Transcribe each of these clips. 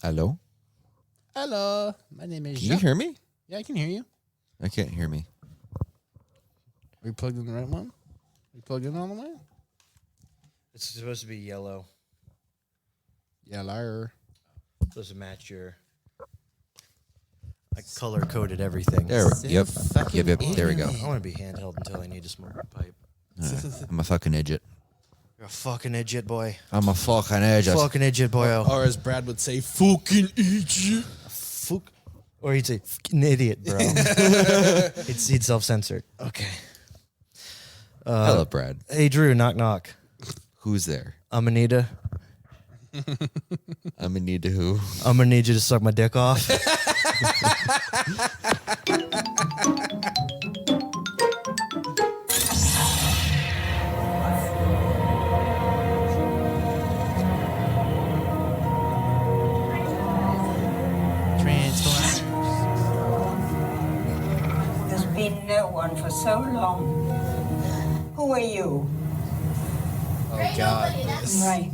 Hello? Hello. My name is Can you hear me? Yeah, I can hear you. I can't hear me. Are you plugged in the right one? Are you plugged in all the way? It's supposed to be yellow. Yeah, liar. Supposed to match your... I color-coded everything. There we Yep. fucking Yep. There we go. I want to be handheld until I need to smoke a pipe. I'm a fucking idiot. You're a fucking idiot, boy. I'm a fucking idiot. Fucking idiot, boyo. Or as Brad would say, fucking idiot. Fuck. Or he'd say, fucking idiot, bro. He'd self-censored. Okay. Hello, Brad. Hey, Drew, knock, knock. Who's there? I'm gonna need I'm gonna need to who? I'm gonna need you to suck my dick off. There's been no one for so long. Who are you? Oh, God. Right.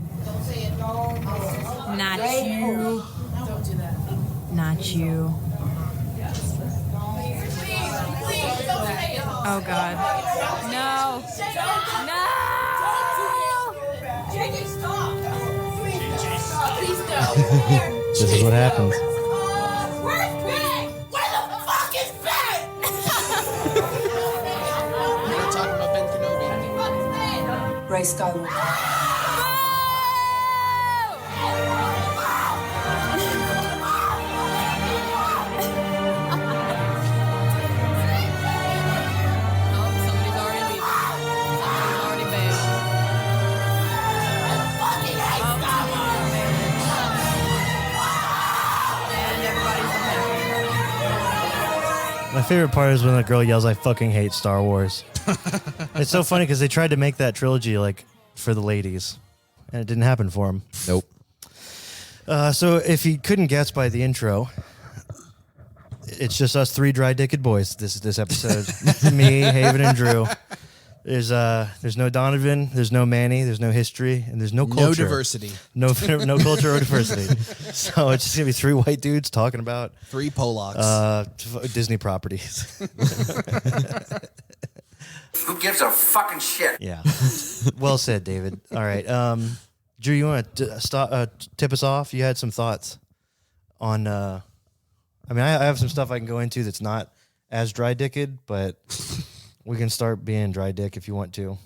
Not Right. you. Not you. Oh God. No. No. This is what happens. Where's Ben? Where the fuck is Ben? We're talking about Ben Kenobi. Ray Skywalker. Somebody's already leaving. Somebody's already bailed. And everybody's unhappy. My favorite part is when the girl yells, "I fucking hate Star Wars." It's so funny because they tried to make that trilogy like for the ladies, and it didn't happen for them. Nope. So if you couldn't guess by the intro, it's just us three dry-dicked boys. This episode, me, Haven, and Drew. There's no Donovan, there's no Manny, there's no history, and there's no culture. No diversity. No culture or diversity. So it's just gonna be three white dudes talking about 3 Polacks. Disney properties. Who gives a fucking shit? Yeah. Well said, David. All right. Drew, you want to tip us off? You had some thoughts on. I have some stuff I can go into that's not as dry-dicked, but we can start being dry-dick if you want to.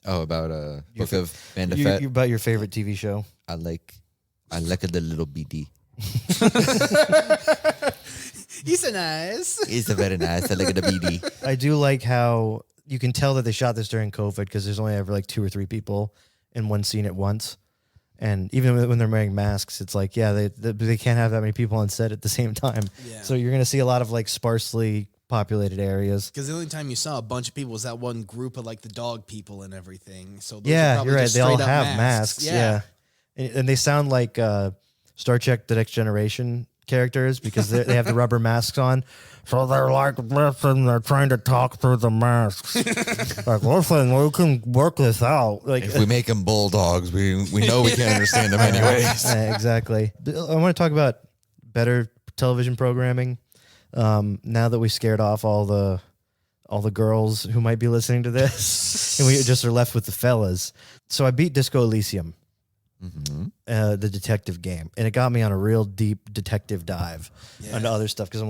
Oh, about Book of Boba Fett. About your favorite TV show. I like the little BD. He's a nice. He's a very nice. I like the BD. I do like how you can tell that they shot this during COVID because there's only ever like 2 or 3 people in one scene at once. And even when they're wearing masks, it's like, yeah, they can't have that many people on set at the same time. Yeah. So you're going to see a lot of like sparsely populated areas. Because the only time you saw a bunch of people was that one group of like the dog people and everything. So those are Yeah, probably you're right. just They all straight up have masks. Yeah. And they sound like Star Trek The Next Generation characters because they have the rubber masks on. So they're like this and they're trying to talk through the masks. Like, listen, we can work this out. Like, If we make them bulldogs, we know we can't understand them anyways. exactly. I want to talk about better television programming. Now that we scared off all the girls who might be listening to this, and we just are left with the fellas. So I beat Disco Elysium, the detective game, and it got me on a real deep detective dive into other stuff because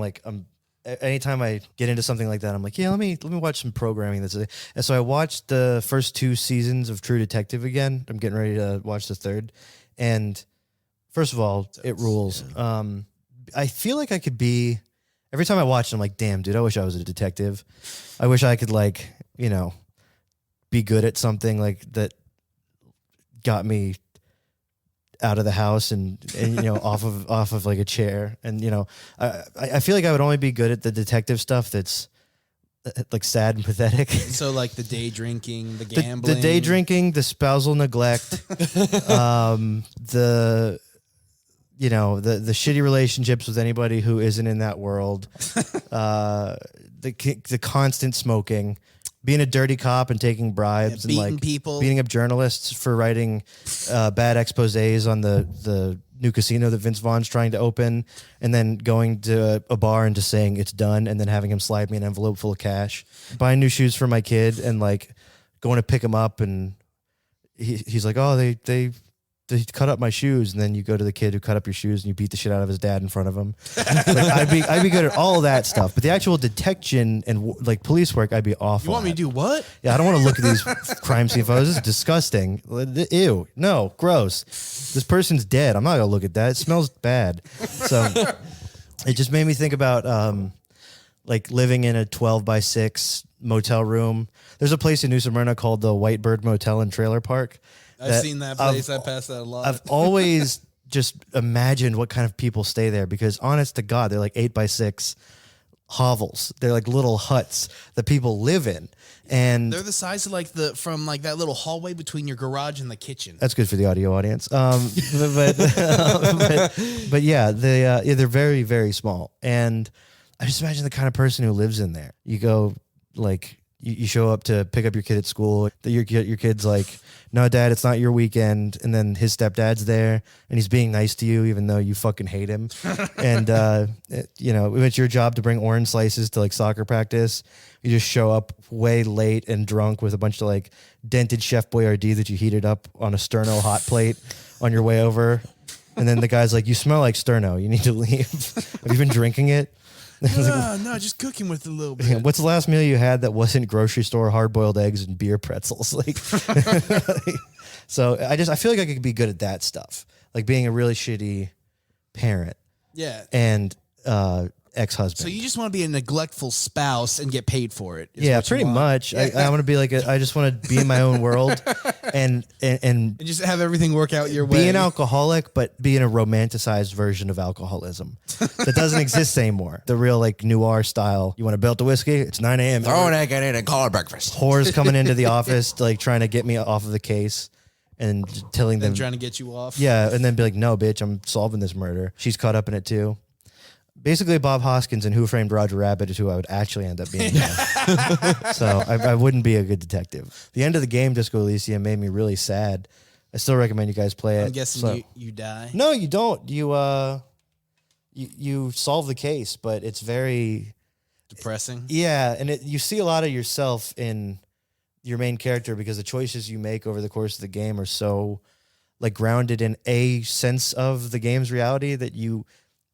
anytime I get into something like that, I'm like, yeah, let me watch some programming. And so I watched the first 2 seasons of True Detective again. I'm getting ready to watch the 3rd, and first of all, it rules. I feel like I could be. Every time I watch it, I'm like, damn, dude, I wish I was a detective. I wish I could, like, be good at something like that got me out of the house and off of like a chair. And, I feel like I would only be good at the detective stuff that's like sad and pathetic. So like the day drinking, the gambling. The day drinking, the spousal neglect, the shitty relationships with anybody who isn't in that world, the constant smoking, being a dirty cop and taking bribes, and beating like people, beating up journalists for writing bad exposés on the new casino that Vince Vaughn's trying to open, and then going to a bar and just saying it's done, and then having him slide me an envelope full of cash, buying new shoes for my kid, and like going to pick him up, and he's like, oh, they cut up my shoes, and then you go to the kid who cut up your shoes and you beat the shit out of his dad in front of him. Like, I'd be good at all of that stuff, but the actual detection and like police work, I'd be awful. You want me to do what? Yeah, I don't want to look at these crime scene photos. This is disgusting. Ew, no, gross. This person's dead. I'm not gonna look at that. It smells bad. So it just made me think about like living in a 12x6 motel room. There's a place in New Smyrna called the White Bird Motel and Trailer Park. I've seen that place. I pass that a lot. I've always just imagined what kind of people stay there, because honest to God, they're like 8x6 hovels. They're like little huts that people live in. And they're the size of like from that little hallway between your garage and the kitchen. That's good for the audio audience. But yeah, they're very, very small. And I just imagine the kind of person who lives in there. You go like, you show up to pick up your kid at school. Your kid's like, no, Dad, it's not your weekend. And then his stepdad's there, and he's being nice to you, even though you fucking hate him. And, it's your job to bring orange slices to like soccer practice. You just show up way late and drunk with a bunch of like dented Chef Boyardee that you heated up on a Sterno hot plate on your way over. And then the guy's like, you smell like Sterno. You need to leave. Have you been drinking it? No, just cooking with it a little bit. Yeah, what's the last meal you had that wasn't grocery store hard-boiled eggs and beer pretzels? Like, so I feel like I could be good at that stuff, like being a really shitty parent. Yeah. And ex-husband. So you just want to be a neglectful spouse and get paid for it. Yeah, pretty much. I want to be like I just want to be in my own world and just have everything work out your way. Be an alcoholic, but be in a romanticized version of alcoholism that doesn't exist anymore. The real like noir style. You want to belt the whiskey? It's 9 a.m. Throw an egg in it and call it breakfast. Whores coming into the office like trying to get me off of the case and telling them trying to get you off. Yeah, and then be like, no, bitch, I'm solving this murder. She's caught up in it too. Basically, Bob Hoskins and Who Framed Roger Rabbit is who I would actually end up being. So I wouldn't be a good detective. The end of the game, Disco Elysium, made me really sad. I still recommend you guys play it. I'm guessing you die. No, you don't. You solve the case, but it's very depressing. Yeah, and you see a lot of yourself in your main character because the choices you make over the course of the game are so like grounded in a sense of the game's reality that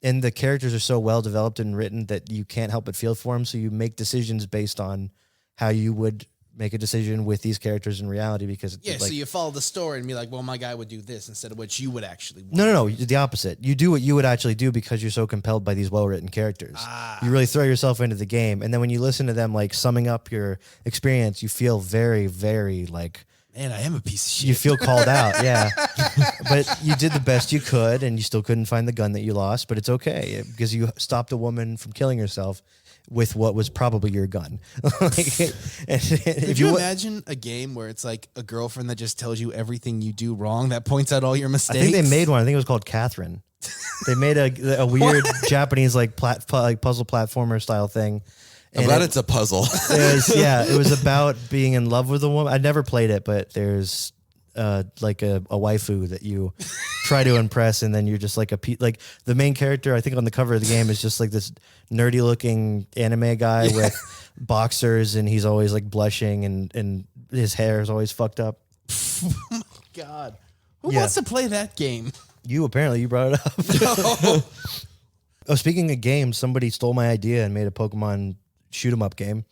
and the characters are so well developed and written that you can't help but feel for them. So you make decisions based on how you would make a decision with these characters in reality because so you follow the story and be like, well, my guy would do this instead of what you would actually want. No, the opposite. You do what you would actually do because you're so compelled by these well-written characters. You really throw yourself into the game. And then when you listen to them, like summing up your experience, you feel very, very like, man, I am a piece of shit. You feel called out, yeah. But you did the best you could, and you still couldn't find the gun that you lost, but it's okay because you stopped a woman from killing herself with what was probably your gun. Could you imagine a game where it's like a girlfriend that just tells you everything you do wrong, that points out all your mistakes? I think they made one. I think it was called Catherine. They made a weird Japanese like puzzle platformer style thing. I'm glad it's a puzzle. It was about being in love with a woman. I never played it, but there's like a waifu that you try to impress, and then you're just like like the main character. I think on the cover of the game is just like this nerdy looking anime guy with boxers, and he's always like blushing, and his hair is always fucked up. Oh my God, who wants to play that game? You brought it up. Oh, speaking of games, somebody stole my idea and made a Pokemon shoot 'em up game.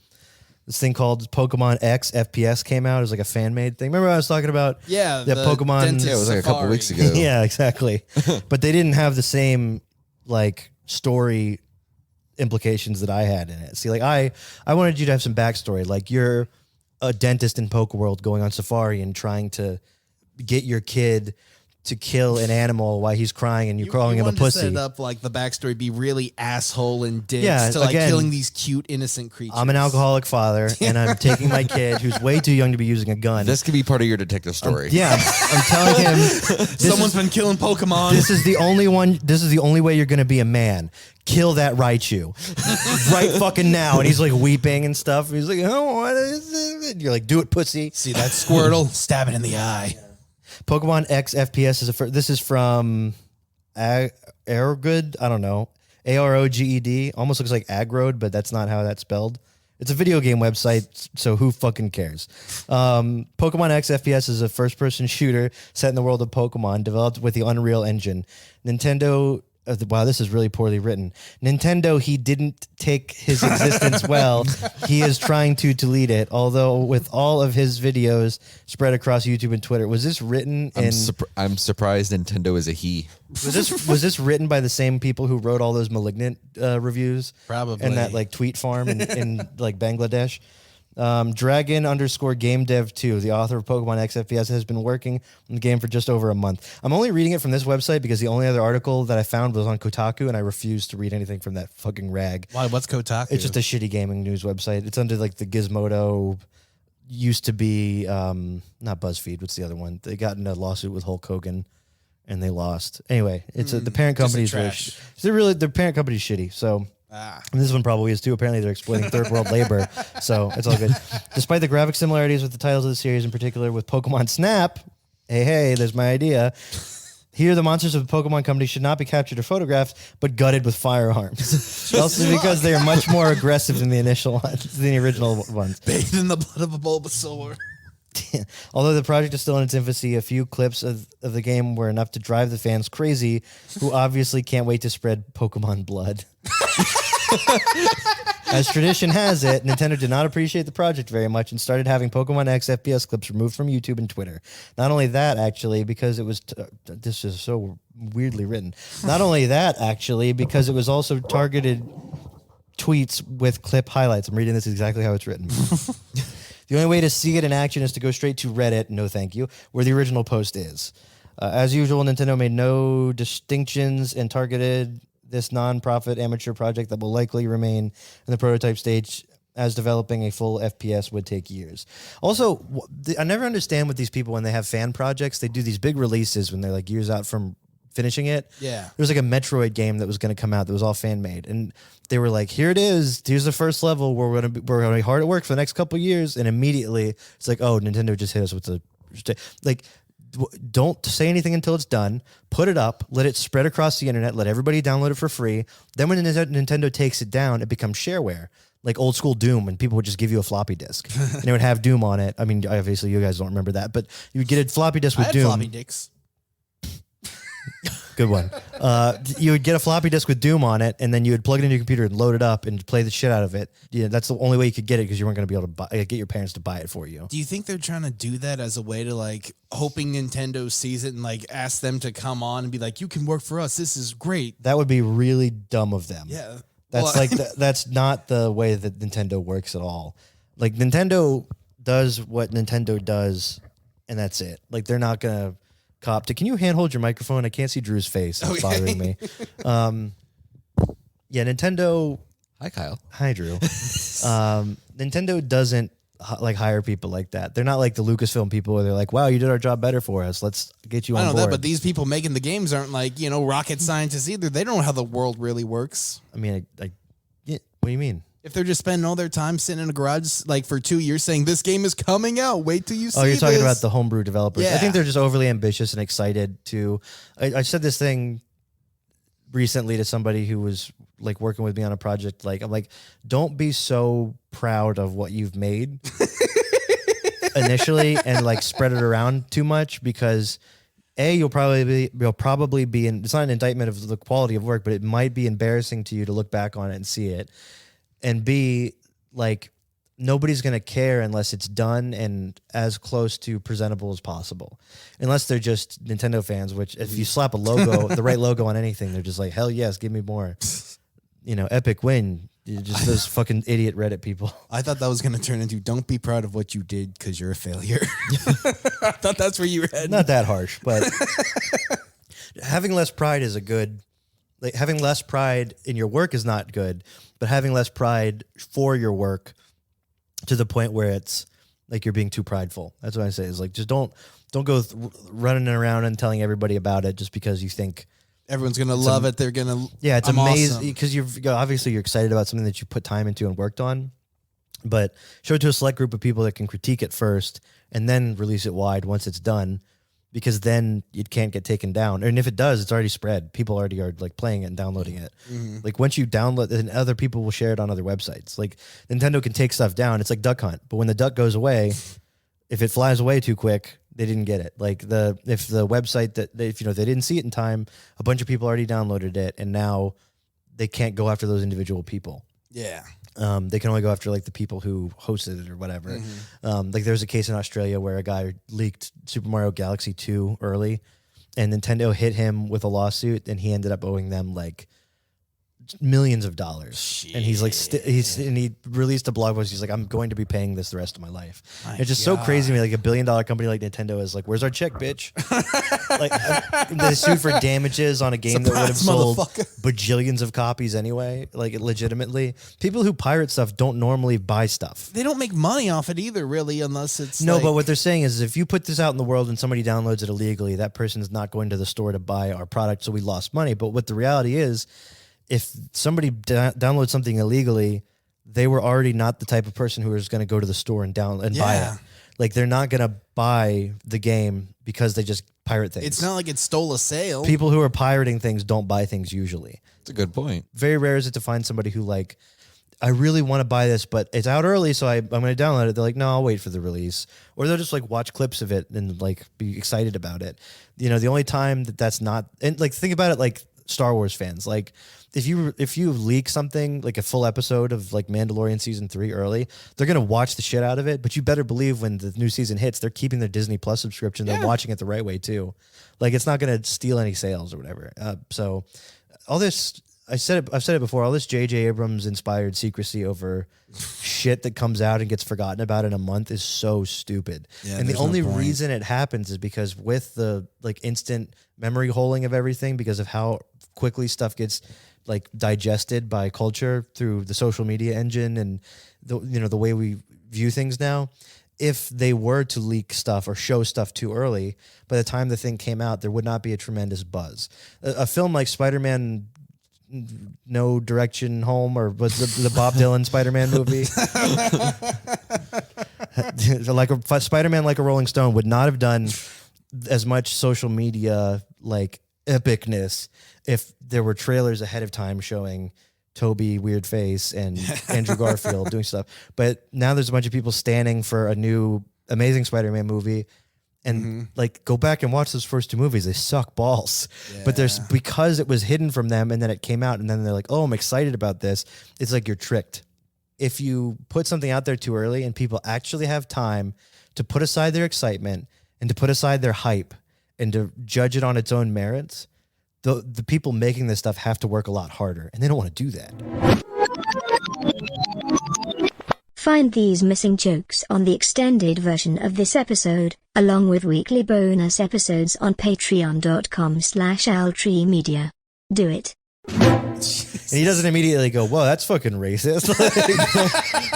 This thing called Pokemon X FPS came out. It was like a fan made thing. Remember I was talking about? Yeah, the Pokemon. Yeah, it was like a couple weeks ago. Yeah, exactly. But they didn't have the same like story implications that I had in it. See, like I wanted you to have some backstory. Like you're a dentist in Pokeworld going on safari and trying to get your kid to kill an animal while he's crying and you're calling him a pussy. To set it up like the backstory be really asshole and dicks to like again, killing these cute innocent creatures. I'm an alcoholic father and I'm taking my kid who's way too young to be using a gun. This could be part of your detective story. I'm telling him someone's been killing Pokemon. This is the only one. This is the only way you're going to be a man. Kill that Raichu right fucking now. And he's like weeping and stuff. He's like, oh, what is it? You're like, do it, pussy. See that Squirtle? Stab it in the eye. Pokemon X FPS this is from Aroged. I don't know. AROGED. Almost looks like Agrode, but that's not how that's spelled. It's a video game website, so who fucking cares? Pokemon X FPS is a first-person shooter set in the world of Pokemon, developed with the Unreal Engine. Nintendo... wow, this is really poorly written. Nintendo, he didn't take his existence well. He is trying to delete it, although with all of his videos spread across YouTube and Twitter. Was this written in... I'm surprised Nintendo is a he. Was this written by the same people who wrote all those Malignant reviews? Probably. And that like tweet farm in like Bangladesh? Dragon_GameDev2, the author of Pokemon X FPS, has been working on the game for just over a month. I'm only reading it from this website because the only other article that I found was on Kotaku, and I refuse to read anything from that fucking rag. Why? What's Kotaku? It's just a shitty gaming news website. It's under like the Gizmodo, used to be, not BuzzFeed, what's the other one? They got in a lawsuit with Hulk Hogan, and they lost. Anyway, it's the parent company's really, their parent company's shitty, so... And this one probably is too. Apparently, they're exploiting third world labor, so it's all good. Despite the graphic similarities with the titles of the series, in particular with Pokemon Snap, hey, there's my idea. Here, the monsters of the Pokemon Company should not be captured or photographed, but gutted with firearms. Also, because they are much more aggressive than the initial ones, the original ones. Bathed in the blood of a Bulbasaur. Although the project is still in its infancy, a few clips of the game were enough to drive the fans crazy, who obviously can't wait to spread Pokemon blood. As tradition has it, Nintendo did not appreciate the project very much and started having Pokemon X FPS clips removed from YouTube and Twitter. Not only that, actually, because it was... this is so weirdly written. Not only that, actually, because it was also targeted tweets with clip highlights. I'm reading this exactly how it's written. The only way to see it in action is to go straight to Reddit, no thank you, where the original post is. As usual, Nintendo made no distinctions and targeted this non-profit amateur project that will likely remain in the prototype stage, as developing a full FPS would take years. Also, I never understand with these people when they have fan projects. They do these big releases when they're like years out from finishing it. Yeah. There was like a Metroid game that was going to come out that was all fan made, and they were like, "Here it is. Here's the first level. We're going to be hard at work for the next couple of years." And immediately, it's like, "Oh, Nintendo just hit us with the like." Don't say anything until it's done. Put it up. Let it spread across the internet. Let everybody download it for free. Then when Nintendo takes it down, it becomes shareware, like old school Doom, and people would just give you a floppy disk and it would have Doom on it. I mean, obviously you guys don't remember that, but you would get a floppy disk with Doom. Floppy disks. Good one. You would get a floppy disk with Doom on it, and then you would plug it into your computer and load it up and play the shit out of it. Yeah, that's the only way you could get it because you weren't going to be able to get your parents to buy it for you. Do you think they're trying to do that as a way to like hoping Nintendo sees it and like ask them to come on and be like, "You can work for us. This is great." That would be really dumb of them. Yeah. That's that's not the way that Nintendo works at all. Like Nintendo does what Nintendo does, and that's it. Like they're not gonna cop to. Can you handhold your microphone? I can't see Drew's face. It's bothering me. Yeah, Nintendo. Hi, Kyle. Hi, Drew. Nintendo doesn't like hire people like that. They're not like the Lucasfilm people where they're like, "Wow, you did our job better for us. Let's get you on board." I know that, but these people making the games aren't like, you know, rocket scientists either. They don't know how the world really works. I mean, yeah, what do you mean? If they're just spending all their time sitting in a garage like for 2 years saying this game is coming out, wait till you see. Oh, you're talking this. about the homebrew developers. Yeah. I think they're just overly ambitious and excited to. I said this thing recently to somebody who was like working with me on a project. Like, I'm like, don't be so proud of what you've made initially and like spread it around too much, because you'll probably be in, it's not an indictment of the quality of work, but it might be embarrassing to you to look back on it and see it. And B, like, nobody's going to care unless it's done and as close to presentable as possible. Unless they're just Nintendo fans, which if you slap a logo, the right logo on anything, they're just like, hell yes, give me more. You know, epic win. Just those fucking idiot Reddit people. I thought that was going to turn into don't be proud of what you did because you're a failure. I thought that's where you were heading. Not that harsh, but having less pride is a good... Like, having less pride in your work is not good, but having less pride for your work to the point where it's like you're being too prideful. That's what I say. Is like, just don't go running around and telling everybody about it just because you think everyone's gonna love it. They're gonna it's amazing because you're excited about something that you put time into and worked on. But show it to a select group of people that can critique it first and then release it wide once it's done. because then it can't get taken down. And if it does, it's already spread. People already are like playing it and downloading it. Like once you download, then other people will share it on other websites. Like Nintendo can take stuff down. It's like Duck Hunt, but when the duck goes away, if it flies away too quick, they didn't get it. Like if the website that if they didn't see it in time, a bunch of people already downloaded it, and now they can't go after those individual people. Yeah. They can only go after like the people who hosted it or whatever. Like there's a case in Australia where a guy leaked Super Mario Galaxy 2 early, and Nintendo hit him with a lawsuit, and he ended up owing them like millions of dollars. Shit. And he's like, and he released a blog post. He's like, I'm going to be paying this the rest of my life. It's just so crazy to me. Like $1 billion company like Nintendo is like, where's our check, bitch? Like they sued for damages on a game that would have sold bajillions of copies anyway. Like legitimately, people who pirate stuff don't normally buy stuff. They don't make money off it either, really, unless it's no. But what they're saying is, if you put this out in the world and somebody downloads it illegally, that person's not going to the store to buy our product, so we lost money. But what the reality is, if somebody downloads something illegally, they were already not the type of person who was going to go to the store and buy it. Like they're not going to buy the game because they just pirate things. It's not like it stole a sale. People who are pirating things don't buy things usually. It's a good point. Very rare is it to find somebody who like, I really want to buy this, but it's out early, so I'm going to download it. They're like, no, I'll wait for the release. Or they'll just like watch clips of it and like be excited about it. You know, the only time that's not, and like think about it like Star Wars fans, like if you leak something like a full episode of like Mandalorian season 3 early, they're gonna watch the shit out of it. But you better believe when the new season hits, they're keeping their Disney Plus subscription. They're watching it the right way too. Like it's not gonna steal any sales or whatever. So all this, I've said it before. All this J.J. Abrams inspired secrecy over shit that comes out and gets forgotten about in a month is so stupid. Yeah, and the only reason it happens is because with the like instant memory holding of everything, because of how quickly stuff gets like digested by culture through the social media engine and the way we view things now. If they were to leak stuff or show stuff too early, by the time the thing came out, there would not be a tremendous buzz. A film like Spider-Man No Direction Home, or was the Bob Dylan Spider-Man movie, like Spider-Man Like a Rolling Stone would not have done as much social media like epicness if there were trailers ahead of time showing Toby Weird Face and Andrew Garfield doing stuff. But now there's a bunch of people standing for a new Amazing Spider-Man movie, and like go back and watch those first two movies. They suck balls. Yeah. But there's because it was hidden from them, and then it came out, and then they're like, "Oh, I'm excited about this." It's like you're tricked. If you put something out there too early, and people actually have time to put aside their excitement and to put aside their hype and to judge it on its own merits, the people making this stuff have to work a lot harder, and they don't want to do that. Find these missing jokes on the extended version of this episode, along with weekly bonus episodes on patreon.com/owltreemedia. Do it. And he doesn't immediately go, "Whoa, that's fucking racist."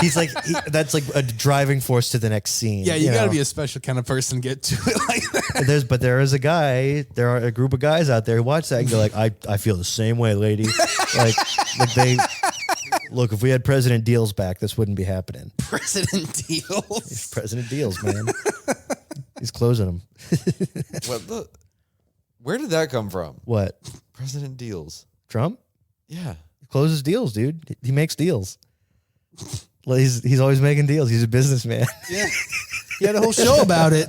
He's like, that's like a driving force to the next scene. Yeah, you got to be a special kind of person to get to it like that. There is a guy, there are a group of guys out there who watch that and go like, I feel the same way, lady. like they look, if we had President Deals back, this wouldn't be happening. President Deals? President Deals, man. He's closing them. Where did that come from? What? President Deals. Trump? Yeah. He closes deals, dude. He makes deals. Well, he's always making deals. He's a businessman. Yeah. He had a whole show about it.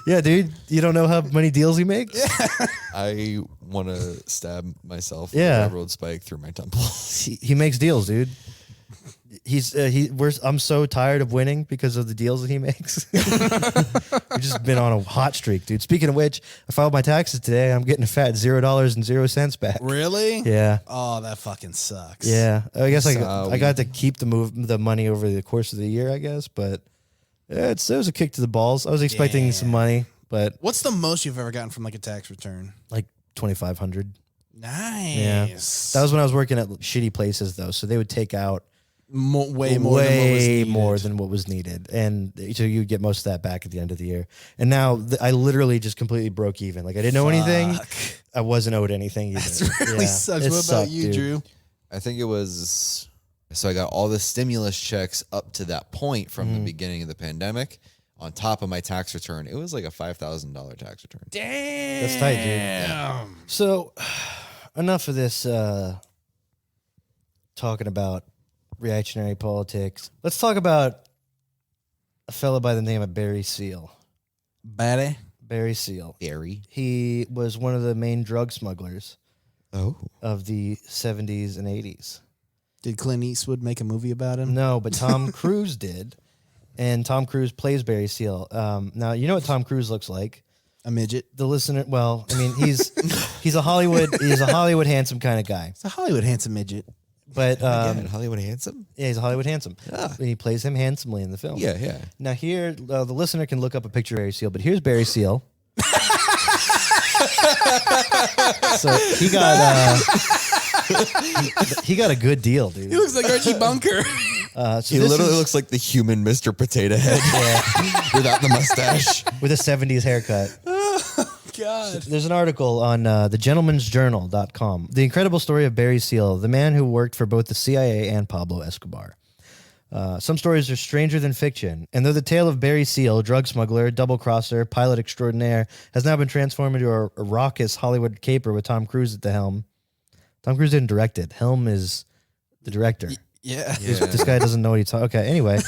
Yeah, dude. You don't know how many deals he makes? Yeah. I want to stab myself with a railroad spike through my temple. He makes deals, dude. I'm so tired of winning because of the deals that he makes. We've just been on a hot streak, dude. Speaking of which, I filed my taxes today. I'm getting a fat $0.00 back. Really? Yeah. Oh, that fucking sucks. Yeah. I guess I got to keep the money over the course of the year, I guess. But it was a kick to the balls. I was expecting some money, but what's the most you've ever gotten from like a tax return? Like $2,500. Nice. Yeah. That was when I was working at shitty places, though. So they would take out way more than what was needed, and so you get most of that back at the end of the year. And now I literally just completely broke even. Like I didn't know anything. I wasn't owed anything either. That really sucks. What about you, dude? Drew? I think it was. So I got all the stimulus checks up to that point from the beginning of the pandemic. on top of my tax return. It was like a $5,000 tax return. Damn. That's tight, dude. Yeah. So, enough of this talking about reactionary politics. Let's talk about a fella by the name of Barry Seal. Batty. Barry Seal. Barry. He was one of the main drug smugglers of the 70s and 80s. Did Clint Eastwood make a movie about him? No, but Tom Cruise did. And Tom Cruise plays Barry Seal. Now, you know what Tom Cruise looks like? A midget. The listener, well, I mean, he's a Hollywood handsome kind of guy. It's a Hollywood handsome midget. But Hollywood handsome. yeah, he's a Hollywood handsome. Yeah. And he plays him handsomely in the film. Yeah. Now here, the listener can look up a picture of Barry Seal, but here's Barry Seal. So he got a good deal, dude. He looks like Archie Bunker. So He this literally is- looks like the human Mr. Potato Head without the mustache. with a 70s haircut. God. There's an article on thegentleman'sjournal.com. The incredible story of Barry Seal, the man who worked for both the CIA and Pablo Escobar. Some stories are stranger than fiction, and though the tale of Barry Seal, drug smuggler, double-crosser, pilot extraordinaire, has now been transformed into a raucous Hollywood caper with Tom Cruise at the helm. Tom Cruise didn't direct it. Helm is the director. Yeah. This guy doesn't know what he's talking. Okay, anyway,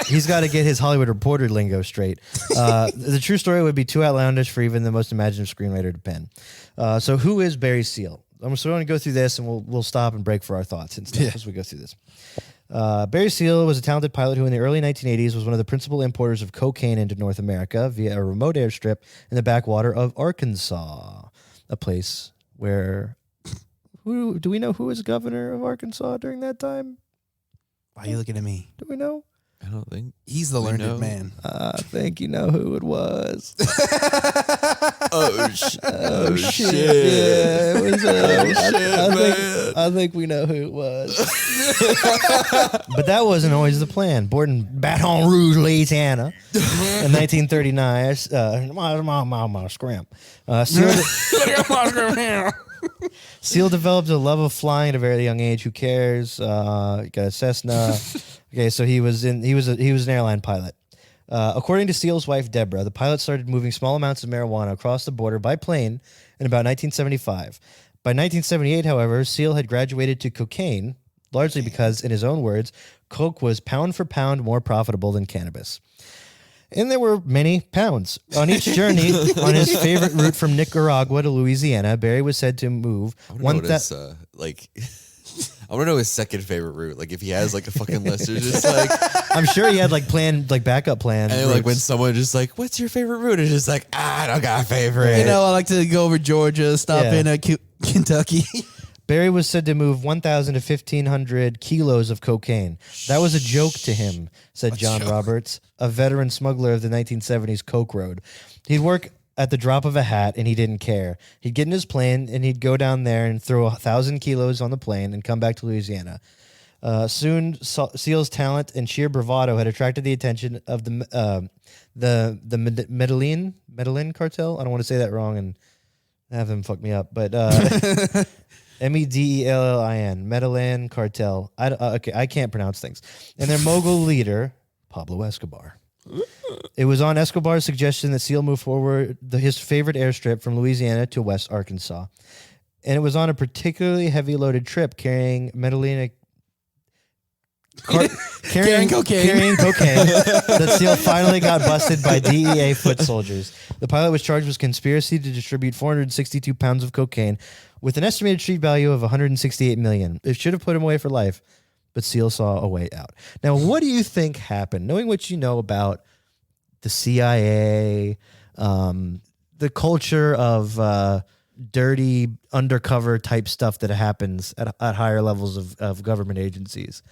he's got to get his Hollywood Reporter lingo straight. The true story would be too outlandish for even the most imaginative screenwriter to pen. So who is Barry Seal? I'm just going to go through this, and we'll stop and break for our thoughts and stuff as we go through this. Barry Seal was a talented pilot who in the early 1980s was one of the principal importers of cocaine into North America via a remote airstrip in the backwater of Arkansas, a place where... do we know who was governor of Arkansas during that time? Why are you looking at me? Do we know? I don't think. He's the learned know. man. I think you know who it was. Oh shit! Yeah, it was. I think we know who it was. But that wasn't always the plan. Born in Baton Rouge, Louisiana, in 1939, Seal developed a love of flying at a very young age. Who cares? He got a Cessna. Okay, so he was an airline pilot. According to Seal's wife Deborah, the pilot started moving small amounts of marijuana across the border by plane in about 1975. By 1978, however, Seal had graduated to cocaine, largely because, in his own words, coke was pound for pound more profitable than cannabis. And there were many pounds. On each journey, on his favorite route from Nicaragua to Louisiana, Barry was said to move I want to know his second favorite route. Like if he has like a fucking list, or just like I'm sure he had like backup plans. and like when someone just like, "What's your favorite route?" It's just like, I don't got a favorite. You know, I like to go over Georgia, stop in Kentucky. Barry was said to move 1,000 to 1,500 kilos of cocaine. That was a joke to him, said John Roberts, a veteran smuggler of the 1970s Coke Road. He'd work at the drop of a hat, and he didn't care. He'd get in his plane, and he'd go down there and throw 1,000 kilos on the plane and come back to Louisiana. Soon, Seal's talent and sheer bravado had attracted the attention of the Medellin cartel. I don't want to say that wrong and have them fuck me up, but Medellin, Medellin cartel. I can't pronounce things. And their mogul leader, Pablo Escobar. It was on Escobar's suggestion that Seal moved forward his favorite airstrip from Louisiana to West Arkansas. And it was on a particularly heavy loaded trip carrying Medellin carrying cocaine that Seal finally got busted by DEA foot soldiers. The pilot was charged with conspiracy to distribute 462 pounds of cocaine with an estimated street value of $168 million. It should have put him away for life, but Seal saw a way out. Now, what do you think happened? Knowing what you know about the CIA, the culture of dirty undercover type stuff that happens at higher levels of government agencies,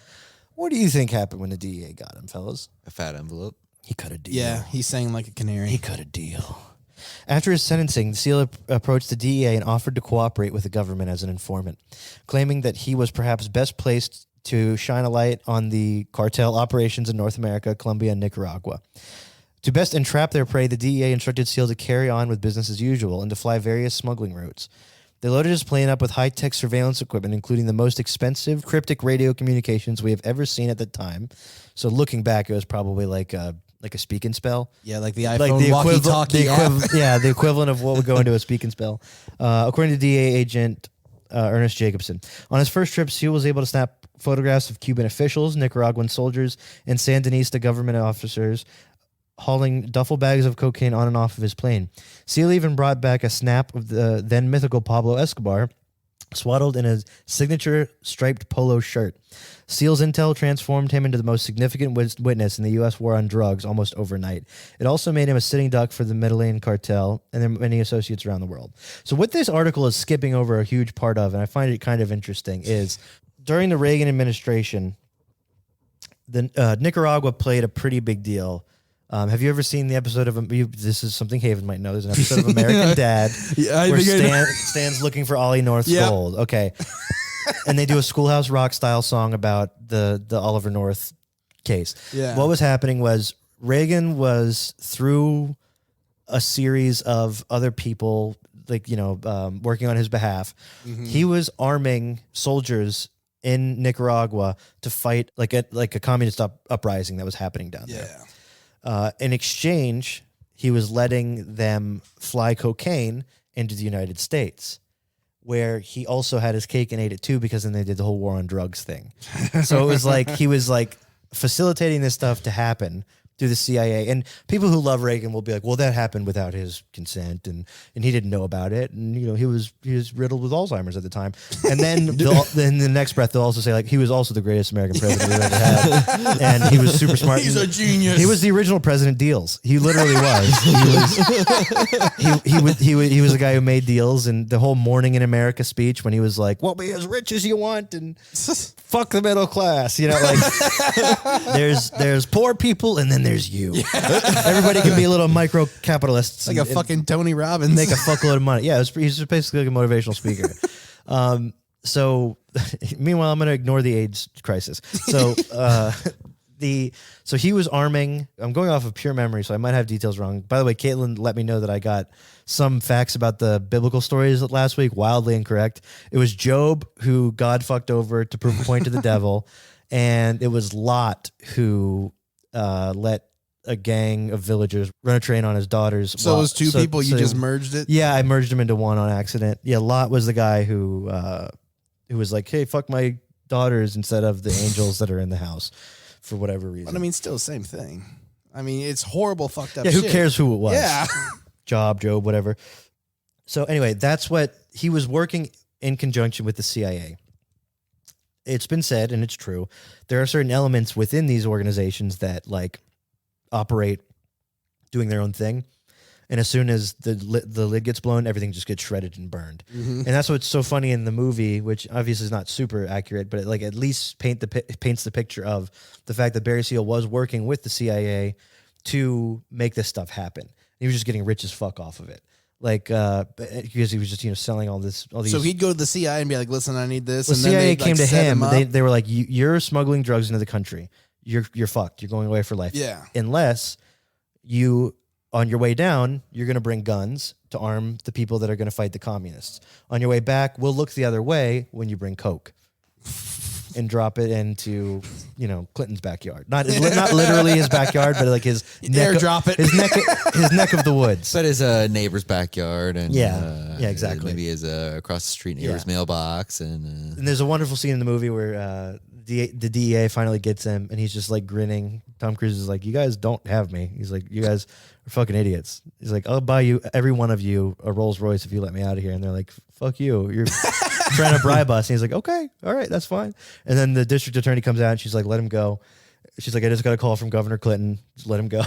what do you think happened when the DEA got him, fellas? A fat envelope. He cut a deal. Yeah, he sang like a canary. He cut a deal. After his sentencing, Seal approached the DEA and offered to cooperate with the government as an informant, claiming that he was perhaps best placed to shine a light on the cartel operations in North America, Colombia, and Nicaragua. To best entrap their prey, the DEA instructed Seal to carry on with business as usual and to fly various smuggling routes. They loaded his plane up with high-tech surveillance equipment, including the most expensive cryptic radio communications we have ever seen at the time. So looking back, it was probably like a like a speak and spell. Yeah, like the iPhone walkie-talkie yeah, the equivalent of what would go into a speak and spell. According to DA agent Ernest Jacobson, on his first trip, Seal was able to snap photographs of Cuban officials, Nicaraguan soldiers, and Sandinista government officers hauling duffel bags of cocaine on and off of his plane. Seal even brought back a snap of the then mythical Pablo Escobar, swaddled in a signature striped polo shirt. Seal's intel transformed him into the most significant witness in the U.S. war on drugs almost overnight. It also made him a sitting duck for the Medellin cartel and their many associates around the world. So what this article is skipping over a huge part of, and I find it kind of interesting, is during the Reagan administration, the Nicaragua played a pretty big deal. Have you ever seen the episode of this is something Haven might know. There's an episode of American Dad where Stan's looking for Ollie North's gold. Okay. And they do a Schoolhouse Rock style song about the Oliver North case. Yeah. What was happening was Reagan was through a series of other people, like, working on his behalf. Mm-hmm. He was arming soldiers in Nicaragua to fight like a communist uprising that was happening down there. In exchange, he was letting them fly cocaine into the United States, where he also had his cake and ate it too, because then they did the whole war on drugs thing. So it was like he was like facilitating this stuff to happen through the CIA. And people who love Reagan will be like, well, that happened without his consent, and he didn't know about it. And, he was riddled with Alzheimer's at the time. And then in the next breath, they'll also say, like, he was also the greatest American president we've ever had. And he was super smart. He's a genius. He was the original President Deals. He literally was. He was a guy who made deals, and the whole Morning in America speech when he was like, well, be as rich as you want and fuck the middle class. Like there's poor people and then there's you. Everybody can be a little micro capitalists. Like a fucking Tony Robbins. Make a fuckload of money. Yeah, he's just basically like a motivational speaker. So meanwhile, I'm going to ignore the AIDS crisis. So so he was arming. I'm going off of pure memory, so I might have details wrong. By the way, Caitlin let me know that I got some facts about the biblical stories last week, wildly incorrect. It was Job who God fucked over to prove a point to the devil, and it was Lot who let a gang of villagers run a train on his daughters. So it was two people. You just merged it? Yeah, I merged them into one on accident. Yeah, Lot was the guy who was like, hey, fuck my daughters instead of the angels that are in the house for whatever reason. But I mean, still the same thing. I mean, it's horrible, fucked up shit. Who cares who it was? Yeah. Job, whatever. So anyway, that's what he was working in conjunction with the CIA. It's been said, and it's true, there are certain elements within these organizations that like operate doing their own thing. And as soon as the lid gets blown, everything just gets shredded and burned. Mm-hmm. And that's what's so funny in the movie, which obviously is not super accurate, but it like at least paints the picture of the fact that Barry Seal was working with the CIA to make this stuff happen. He was just getting rich as fuck off of it. Like, because he was just, selling all these. So he'd go to the CIA and be like, listen, I need this. Well, and CIA then came to him. They were like, you're smuggling drugs into the country. You're fucked. You're going away for life. Yeah. Unless you, on your way down, you're going to bring guns to arm the people that are going to fight the communists. On your way back, we'll look the other way when you bring coke. And drop it into, Clinton's backyard. Not literally his backyard, but like his neck. Airdrop it. His neck of the woods. But his neighbor's backyard, and yeah, exactly. Maybe his across the street neighbor's mailbox, and there's a wonderful scene in the movie where the DEA finally gets him, and he's just like grinning. Tom Cruise is like, "You guys don't have me." He's like, "You guys are fucking idiots." He's like, "I'll buy you, every one of you, a Rolls Royce if you let me out of here." And they're like, "Fuck you, you're." Trying to bribe us. And he's like, okay, all right, that's fine. And then the district attorney comes out and she's like, let him go. She's like, I just got a call from Governor Clinton. Just let him go.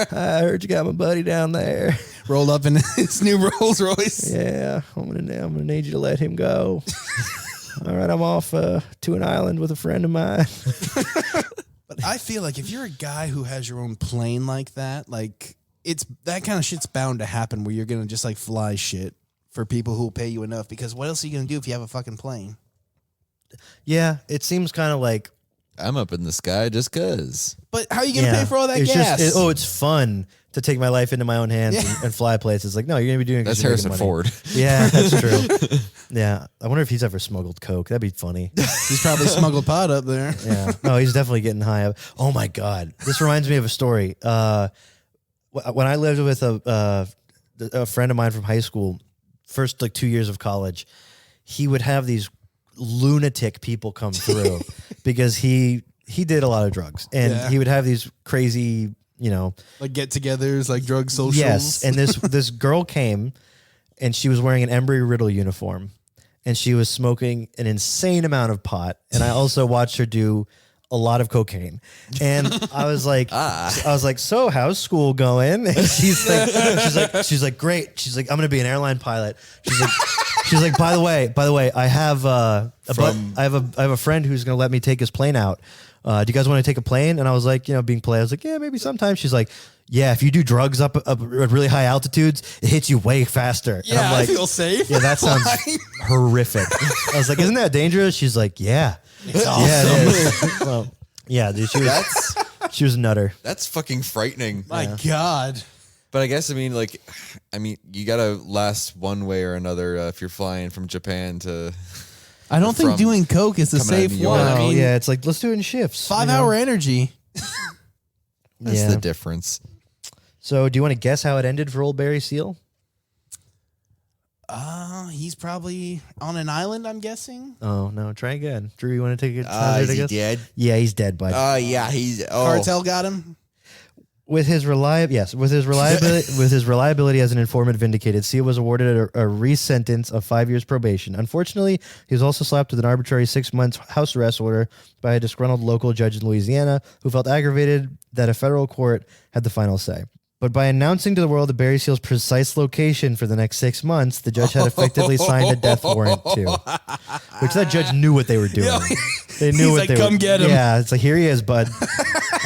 I heard you got my buddy down there. Rolled up in his new Rolls Royce. Yeah, I'm gonna need you to let him go. All right, I'm off to an island with a friend of mine. But I feel like if you're a guy who has your own plane like that, like it's that kind of shit's bound to happen where you're gonna just like fly shit for people who will pay you enough, because what else are you going to do if you have a fucking plane? Yeah, it seems kind of like I'm up in the sky just cause. But how are you going to pay for all that it's gas? It's fun to take my life into my own hands and fly places. Like, no, you're going to be doing it. That's Harrison Ford. Yeah, that's true. Yeah. I wonder if he's ever smuggled coke. That'd be funny. He's probably smuggled pot up there. Yeah. No, he's definitely getting high up. Oh my God. This reminds me of a story. When I lived with a friend of mine from high school, first like 2 years of college, he would have these lunatic people come through because he did a lot of drugs, and he would have these crazy, like get-togethers, like drug socials. Yes, and this girl came, and she was wearing an Embry-Riddle uniform, and she was smoking an insane amount of pot, and I also watched her do a lot of cocaine, and I was like, so how's school going? And she's like, great. She's like, I'm gonna be an airline pilot. She's like, by the way, I have a friend who's gonna let me take his plane out. Do you guys want to take a plane? And I was like, being polite, I was like, yeah, maybe sometime. She's like, yeah, if you do drugs up at really high altitudes, it hits you way faster. Yeah, and I'm like, I feel safe. Yeah, that sounds horrific. I was like, isn't that dangerous? She's like, yeah. It's awesome. Yeah, it is. Well, yeah, dude, she was a nutter. That's fucking frightening. My God. But I guess, you got to last one way or another if you're flying from Japan to... I don't think doing coke is the safe one. No, yeah, it's like, let's do it in shifts. 5-hour energy. That's the difference. So do you want to guess how it ended for old Barry Seal? He's probably on an island, I'm guessing. Oh, no. Try again. Drew, you want to take it? Is he dead? Yeah, he's dead, bud. Yeah, he's... Cartel got him? With his reliability as an informant vindicated, Seal was awarded a re-sentence of 5 years probation. Unfortunately, he was also slapped with an arbitrary 6 months house arrest order by a disgruntled local judge in Louisiana who felt aggravated that a federal court had the final say. But by announcing to the world the Barry Seal's precise location for the next 6 months, the judge had effectively signed a death warrant too. Which that judge knew what they were doing. They knew what they were. Come get him. Yeah, it's like, here he is, bud.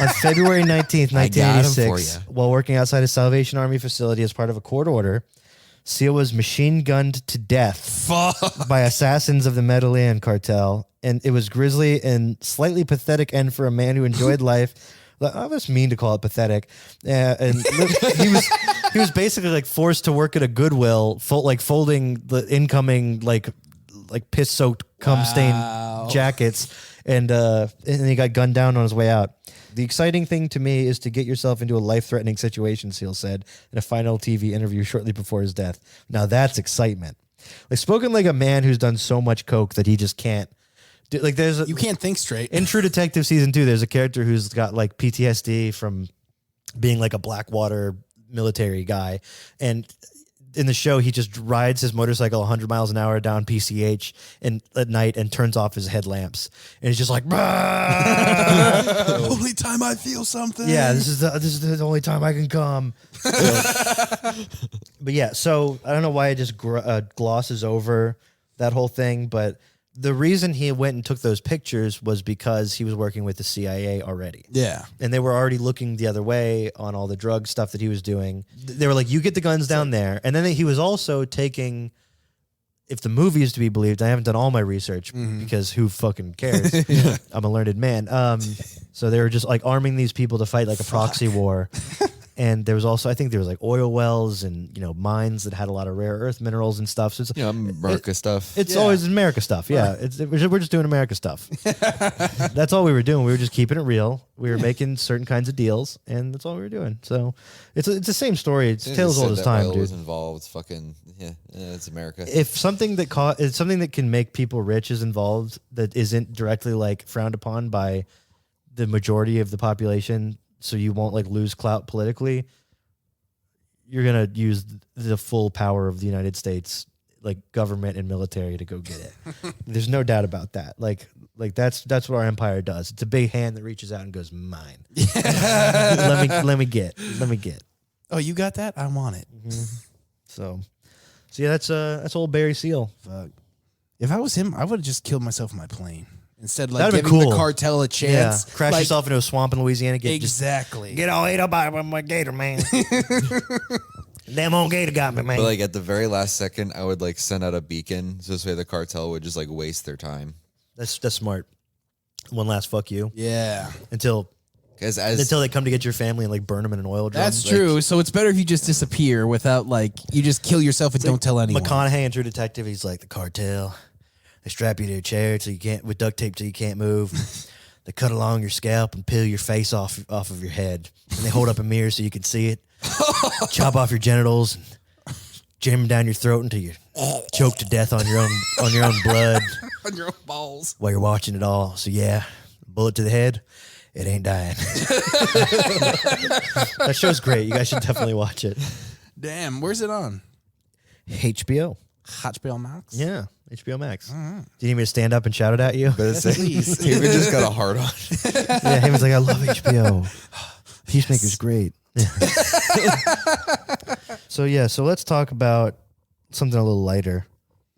On February 19th, 1986, while working outside a Salvation Army facility as part of a court order, Seal was machine gunned to death by assassins of the Medellin cartel. And it was grisly and slightly pathetic end for a man who enjoyed life. I was mean to call it pathetic. And he was basically like forced to work at a Goodwill, folding the incoming like piss soaked cum stained jackets, and he got gunned down on his way out. The exciting thing to me is to get yourself into a life threatening situation, Seal said in a final TV interview shortly before his death. Now that's excitement. Like, spoken like a man who's done so much coke that he just can't. Like, you can't think straight. In True Detective season 2, there's a character who's got like PTSD from being like a Blackwater military guy, and in the show he just rides his motorcycle 100 miles an hour down PCH and at night and turns off his headlamps, and he's just like, only time I feel something. Yeah, this is the only time I can come. But yeah, so I don't know why it just glosses over that whole thing, but the reason he went and took those pictures was because he was working with the CIA already. Yeah. And they were already looking the other way on all the drug stuff that he was doing. They were like, you get the guns down there. And then he was also taking, if the movie is to be believed, I haven't done all my research because who fucking cares? I'm a learned man. So they were just like arming these people to fight like a proxy war. And there was also, I think there was like oil wells and, mines that had a lot of rare earth minerals and stuff. So it's America stuff. It's always America stuff. Yeah. We're just doing America stuff. That's all we were doing. We were just keeping it real. We were making certain kinds of deals, and that's all we were doing. So it's the same story. It's tales old as time, oil dude. Was involved. Fucking it's America. If something that can make people rich is involved that isn't directly like frowned upon by the majority of the population, so you won't like lose clout politically, you're going to use the full power of the United States, like government and military, to go get it. There's no doubt about that. Like that's what our empire does. It's a big hand that reaches out and goes, mine. let me get. Oh, you got that? I want it. Mm-hmm. So yeah, that's old Barry Seal. Fuck. If I was him, I would have just killed myself in my plane. Instead, like, That'd be giving cool. the cartel a chance. Yeah. Crash yourself into a swamp in Louisiana. Get all ate up by my gator, man. Damn old gator got me, man. But like at the very last second, I would like send out a beacon so this way the cartel would just like waste their time. That's smart. One last fuck you. Yeah. Until they come to get your family and like burn them in an oil drum. That's true. So it's better if you just disappear without you just kill yourself and don't tell anyone. McConaughey in True Detective, he's like, the cartel. They strap you to a chair till you can't, with duct tape till you can't move. They cut along your scalp and peel your face off of your head. And they hold up a mirror so you can see it. Chop off your genitals and jam them down your throat until you choke to death on your own blood. On your own balls. While you're watching it all. So yeah, bullet to the head, it ain't dying. That show's great. You guys should definitely watch it. Damn, where's it on? HBO. HBO Max? Yeah, HBO Max. Do you need me to stand up and shout it at you? Please. He just got a hard on. Yeah, he was like, I love HBO. Peacemaker's great. So let's talk about something a little lighter.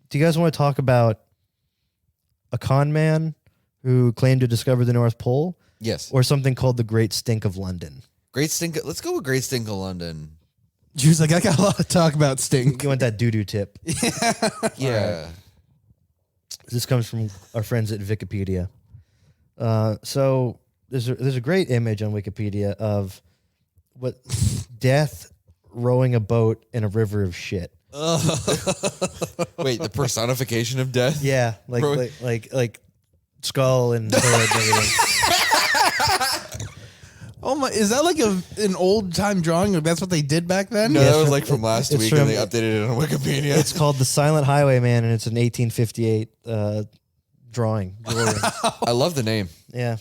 Do you guys want to talk about a con man who claimed to discover the North Pole? Yes. Or something called the Great Stink of London? Let's go with Great Stink of London. She was like, I got a lot to talk about stink. You want that doo-doo tip? Yeah. Right. This comes from our friends at Wikipedia. So there's a great image on Wikipedia of what death rowing a boat in a river of shit. Wait, the personification of death? Yeah, like skull and head and everything. Oh my! Is that like an old time drawing? Or that's what they did back then? No, that was like from last week, and they updated it on Wikipedia. It's called The Silent Highwayman, and it's an 1858 drawing. I love the name. Yeah.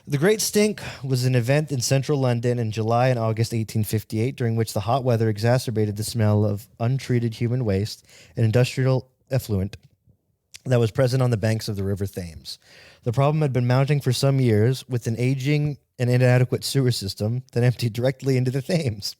The Great Stink was an event in central London in July and August 1858, during which the hot weather exacerbated the smell of untreated human waste and industrial effluent that was present on the banks of the River Thames. The problem had been mounting for some years with an aging and inadequate sewer system that emptied directly into the Thames.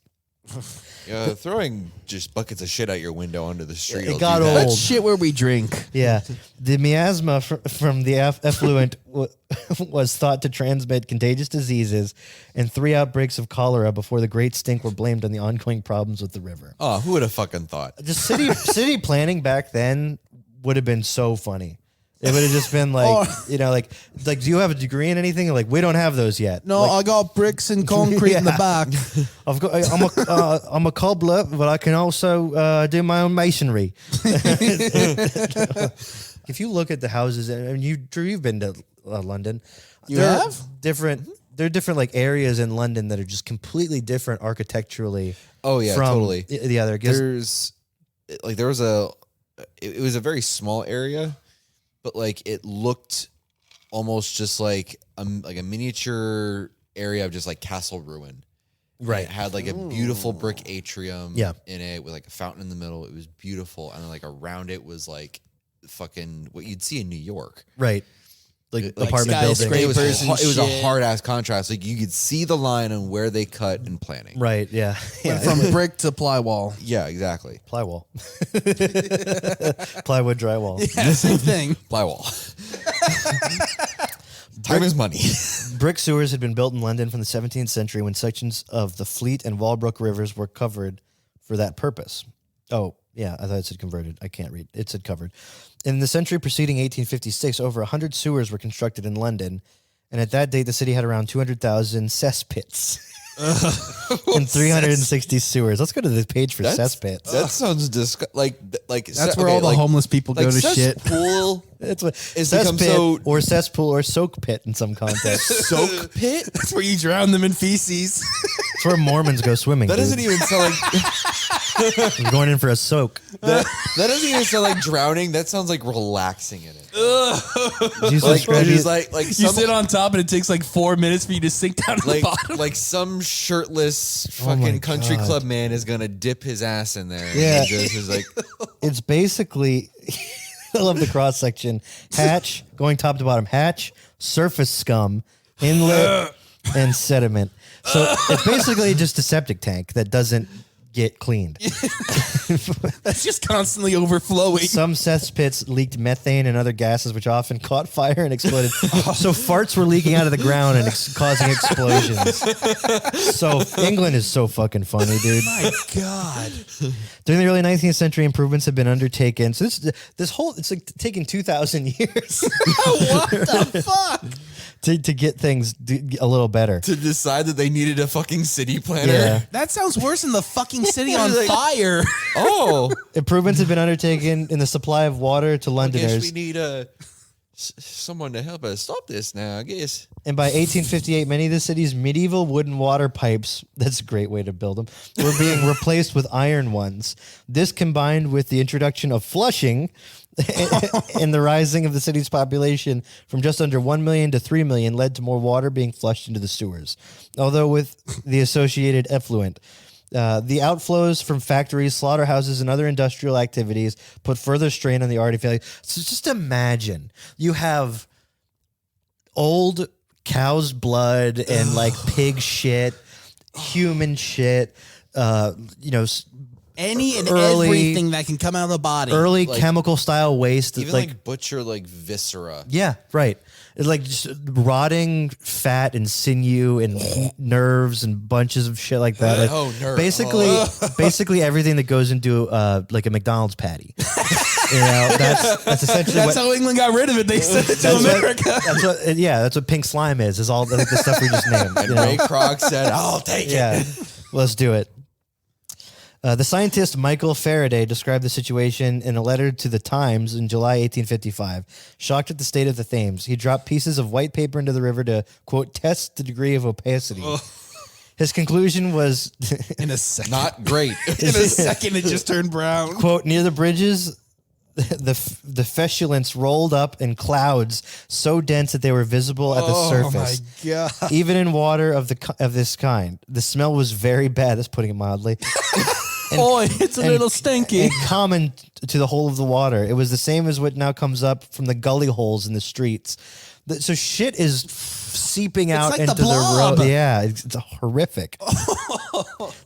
Throwing just buckets of shit out your window onto the street. It got old. That's shit where we drink. Yeah. The miasma from the effluent was thought to transmit contagious diseases, and 3 outbreaks of cholera before the Great Stink were blamed on the ongoing problems with the river. Oh, who would have fucking thought? Just city planning back then would have been so funny. It would have just been like, do you have a degree in anything? Like, we don't have those yet. No, I got bricks and concrete in the back. I'm a cobbler, but I can also do my own masonry. If you look at the houses, and you've been to London. You have? There are different like areas in London that are just completely different architecturally. Oh yeah, from totally. The other. It was a very small area. But like it looked almost just like a miniature area of just like castle ruin. Right. And it had like a beautiful brick atrium in it with like a fountain in the middle. It was beautiful. And then like around it was like fucking what you'd see in New York. Right. Like apartment buildings. It was a hard ass contrast. Like you could see the line on where they cut in planning. Right. Yeah. Went from brick to plywall. Yeah, exactly. Plywall. Plywood drywall. Yeah, same thing. Plywall. Time is money. Brick sewers had been built in London from the 17th century when sections of the Fleet and Walbrook rivers were covered for that purpose. Oh, yeah, I thought it said converted. I can't read. It said covered. In the century preceding 1856, over 100 sewers were constructed in London, and at that date, the city had around 200,000 cesspits and 360 sewers. Let's go to the page for cesspits. That sounds like that's where all the homeless people go to shit. Cesspool. That's what cesspit or cesspool or soak pit in some context. Soak pit? That's where you drown them in feces. It's where Mormons go swimming. That doesn't even sound like I'm going in for a soak. That doesn't even sound like drowning. That sounds like relaxing in it. You sit on top and it takes like 4 minutes for you to sink down to the bottom. Like some shirtless fucking country club man is gonna dip his ass in there. Yeah, and just is like it's basically. I love the cross section. Hatch going top to bottom. Hatch, surface scum, inlet, and sediment. So it's basically just a septic tank that doesn't get cleaned. That's just constantly overflowing. Some cesspits leaked methane and other gases, which often caught fire and exploded. So farts were leaking out of the ground and causing explosions. So England is so fucking funny, dude. My God. During the early 19th century, improvements have been undertaken. So this whole, it's like taking 2,000 years. What the fuck? To get things a little better. To decide that they needed a fucking city planner. Yeah. That sounds worse than the fucking city on fire. Oh. Improvements have been undertaken in the supply of water to I Londoners. guess we need someone to help us stop this now, I guess. And by 1858, many of the city's medieval wooden water pipes, that's a great way to build them, were being replaced with iron ones. This combined with the introduction of flushing and the rising of the city's population from just under 1 million to 3 million led to more water being flushed into the sewers. Although with the associated effluent, the outflows from factories, slaughterhouses, and other industrial activities put further strain on the already failing. So just imagine you have old cow's blood and like pig shit, human shit, Any and early- everything that can come out of the body. early Like- chemical style waste. Even like butcher like viscera. yeah, right. It's like just rotting fat and sinew and nerves and bunches of shit like that. Oh, nerve. Basically everything that goes into like a McDonald's patty. That's essentially That's what, how England got rid of it. They sent it to that's America. that's what pink slime is all like the stuff we just named. And you know? Ray Kroc said, I'll take it. Yeah, let's do it. The scientist Michael Faraday described the situation in a letter to the Times in July 1855. Shocked at the state of the Thames, he dropped pieces of white paper into the river to, quote, test the degree of opacity. His conclusion was, In a second. Not great. In a second, it just turned brown. quote, near the bridges, the festulence rolled up in clouds so dense that they were visible at the surface. Oh, my God. Even in water of this kind, the smell was very bad. That's putting it mildly. Boy, it's a little stinky. And common to the whole of the water. It was the same as what now comes up from the gully holes in the streets. So shit is seeping out like into the blob. road. Yeah, it's horrific.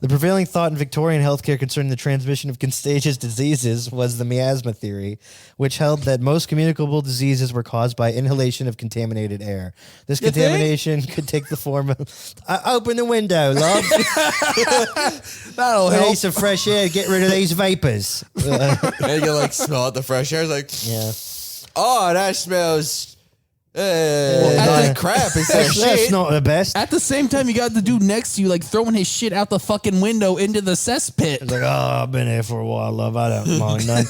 The prevailing thought in Victorian healthcare concerning the transmission of contagious diseases was the miasma theory, which held that most communicable diseases were caused by inhalation of contaminated air. This contamination could take the form of, open the window, love. That'll We help. need some fresh air, get rid of these vapors. And you like smell out the fresh air. It's like, Yeah. oh, that smells Well, like crap. It's that That's shit. not the best. At the same time, you got the dude next to you, like throwing his shit out the fucking window into the cesspit. It's like, oh, I've been here for a while, love. I don't mind none.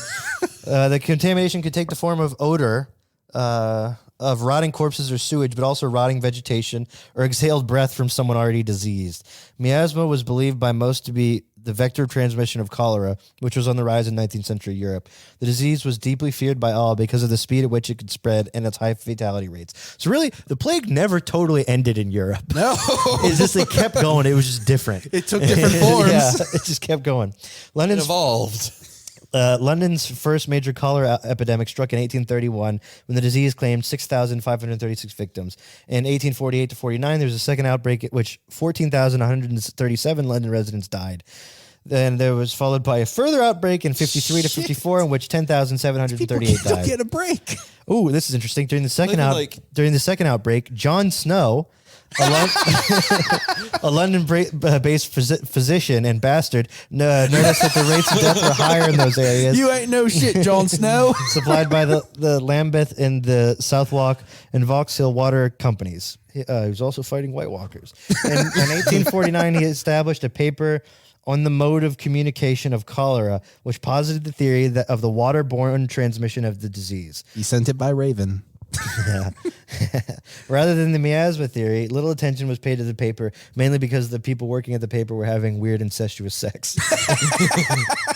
The contamination could take the form of odor, of rotting corpses or sewage, but also rotting vegetation or exhaled breath from someone already diseased. Miasma was believed by most to be the vector of transmission of cholera, which was on the rise in 19th century Europe. The disease was deeply feared by all because of the speed at which it could spread and its high fatality rates. So really, the plague never totally ended in Europe. No. It's just, it kept going. It was just different. It took different forms. Yeah, it just kept going. It London's evolved. London's first major cholera epidemic struck in 1831 when the disease claimed 6,536 victims. In 1848 to 49, there was a second outbreak at which 14,137 London residents died. Then there was followed by a further outbreak in 53 to 54 in which 10,738 Don't died. get a break. Ooh, this is interesting. During the second Even outbreak, John Snow, a London-based physician and bastard, noticed that the rates of death were higher in those areas. You ain't no shit, Jon Snow. Supplied by the Lambeth and the Southwark and Vauxhall water companies. He was also fighting White Walkers. In 1849, he established a paper on the mode of communication of cholera, which posited the theory of the waterborne transmission of the disease. He sent it by Raven. Yeah. Rather than the miasma theory, little attention was paid to the paper, mainly because the people working at the paper were having weird incestuous sex.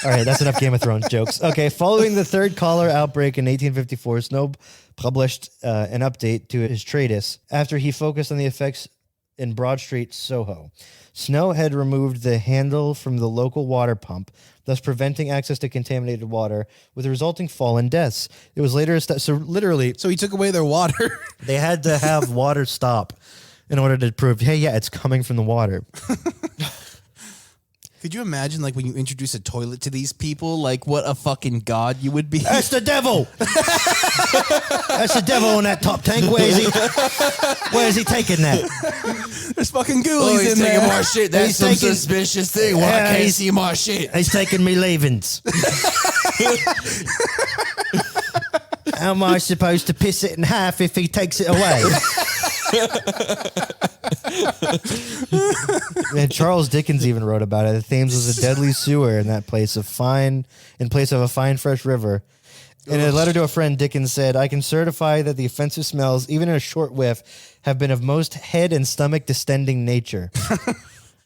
All right, that's enough Game of Thrones jokes. Okay, following the third cholera outbreak in 1854, Snow published an update to his treatise after he focused on the effects in Broad Street, Soho. Snow had removed the handle from the local water pump, thus preventing access to contaminated water, with a resulting fall in deaths. It was later so literally, So he took away their water. they had to have water stop in order to prove, hey, yeah, it's coming from the water. Could you imagine, like, when you introduce a toilet to these people, like, what a fucking god you would be? That's the devil. That's the devil in that top tank. Where is he taking that? There's fucking ghoulies he's in taking there. my shit. That's He's some taking- suspicious thing. Why I Yeah, can't he's- see my shit? He's taking me leavings. How am I supposed to piss it in half if he takes it away? And Charles Dickens even wrote about it. The Thames was a deadly sewer in that place of a fine fresh river. In a letter to a friend, Dickens said, "I can certify that the offensive smells, even in a short whiff, have been of most head and stomach distending nature."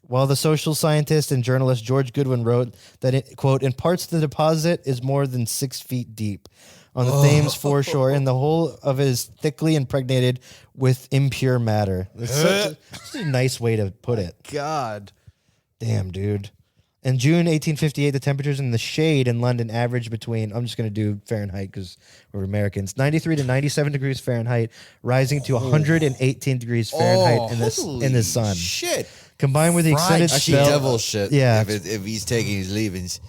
While the social scientist and journalist George Goodwin wrote that, it, quote, "in parts the deposit is more than 6 feet deep on the Thames foreshore, and the whole of it is thickly impregnated with impure matter." It's such a nice way to put it. God. Damn, dude. In June 1858, the temperatures in the shade in London averaged between, I'm just going to do Fahrenheit because we're Americans, 93 to 97 degrees Fahrenheit, rising to 118 degrees Fahrenheit in the sun. Shit. Combined with the extended Actually, spell, devil shit. Yeah. If he's taking his leavings.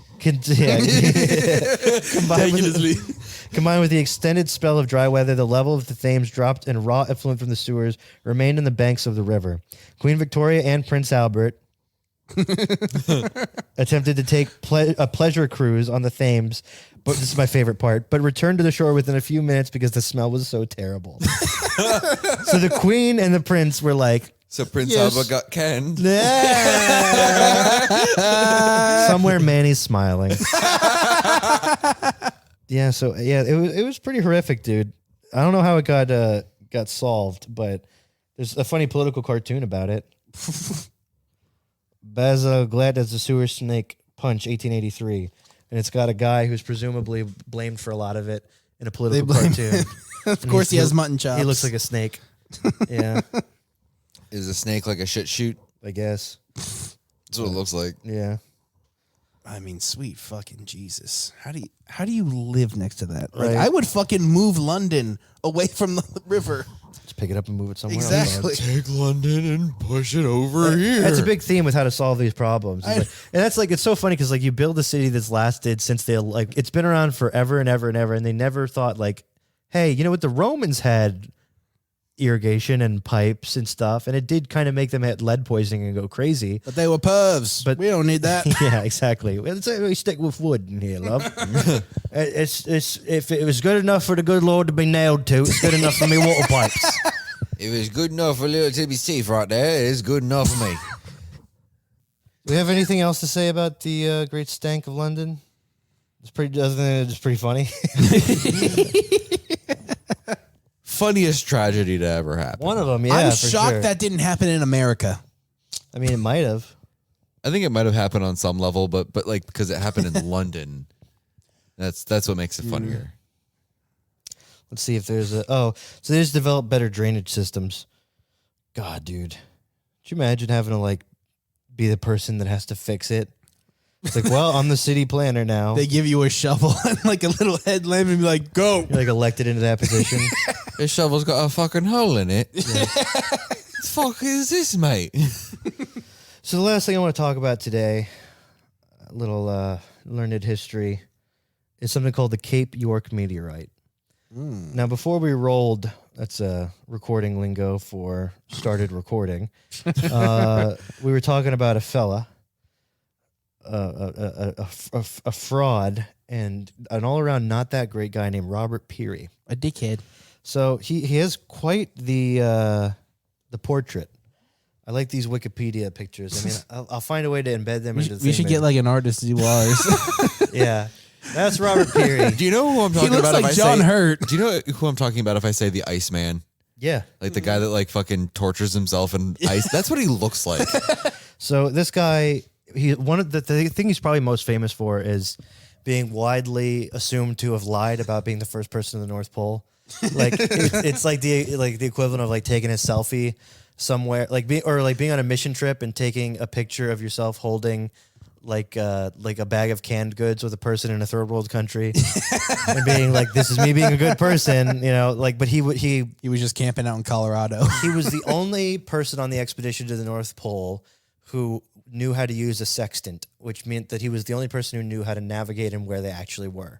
combined with the extended spell of dry weather, the level of the Thames dropped and raw effluent from the sewers remained in the banks of the river. Queen Victoria and Prince Albert attempted to take a pleasure cruise on the Thames, but this is my favorite part, but returned to the shore within a few minutes because the smell was so terrible. So the Queen and the Prince were like, So Prince Yes. Albert got canned. somewhere Manny's smiling. Yeah, so yeah, it was pretty horrific, dude. I don't know how it got solved, but there's a funny political cartoon about it. Basil Glad as the Sewer Snake Punch, 1883, and it's got a guy who's presumably blamed for a lot of it in a political cartoon. Of course, he has mutton chops. He looks like a snake. Yeah, Is a snake like a shit shoot? I guess. That's what it looks like. Yeah. I mean, sweet fucking Jesus. How do you live next to that? Like, Right. I would fucking move London away from the river. Just pick it up and move it somewhere Exactly. else. Take London and push it over here. That's a big theme with how to solve these problems. It's like- and that's like, it's so funny because like you build a city that's lasted since they like, it's been around forever and ever and ever. And they never thought like, hey, you know what? The Romans had irrigation and pipes and stuff. And it did kind of make them have lead poisoning and go crazy. But they were pervs. But- we don't need that. Yeah, exactly. We stick with wood in here, love. It's if it was good enough for the good Lord to be nailed to, it's good enough for me water pipes. If it's good enough for little Timmy's teeth right there, it's good enough for me. Do we have anything else to say about the Great Stank of London? It's pretty. Other than it's pretty funny. Funniest tragedy to ever happen. One of them, yeah. I'm for shocked sure. that didn't happen in America. I mean, it might have. I think it might have happened on some level, but like because it happened in London, that's what makes it funnier. Let's see if there's a. Oh, so they just developed better drainage systems. God, dude, could you imagine having to like be the person that has to fix it? It's like, well, I'm the city planner now. They give you a shovel and like a little headlamp and be like, go. You're like elected into that position. This shovel's got a fucking hole in it. What the fuck is this, mate? So the last thing I want to talk about today, a little learned history, is something called the Cape York Meteorite. Now, before we rolled, that's a recording lingo for started recording, we were talking about a fella, a fraud, and an all-around not that great guy named Robert Peary. A dickhead. So he has quite the portrait. I like these Wikipedia pictures. I mean, I'll find a way to embed them into the We thing, should get maybe. like an artist to do ours. Yeah, that's Robert Peary. Do you know who I'm He talking looks about? like if John I say, Hurt. Do you know who I'm talking about if I say the Iceman? Yeah. Like the guy that like fucking tortures himself in ice. That's what he looks like. So this guy, one of the thing he's probably most famous for is being widely assumed to have lied about being the first person to the North Pole. Like it's like the equivalent of like taking a selfie somewhere, like being on a mission trip and taking a picture of yourself holding like a bag of canned goods with a person in a third world country and being like, this is me being a good person, you know, like, but he was just camping out in Colorado. he was the only person on the expedition to the North Pole who knew how to use a sextant, which meant that he was the only person who knew how to navigate and where they actually were.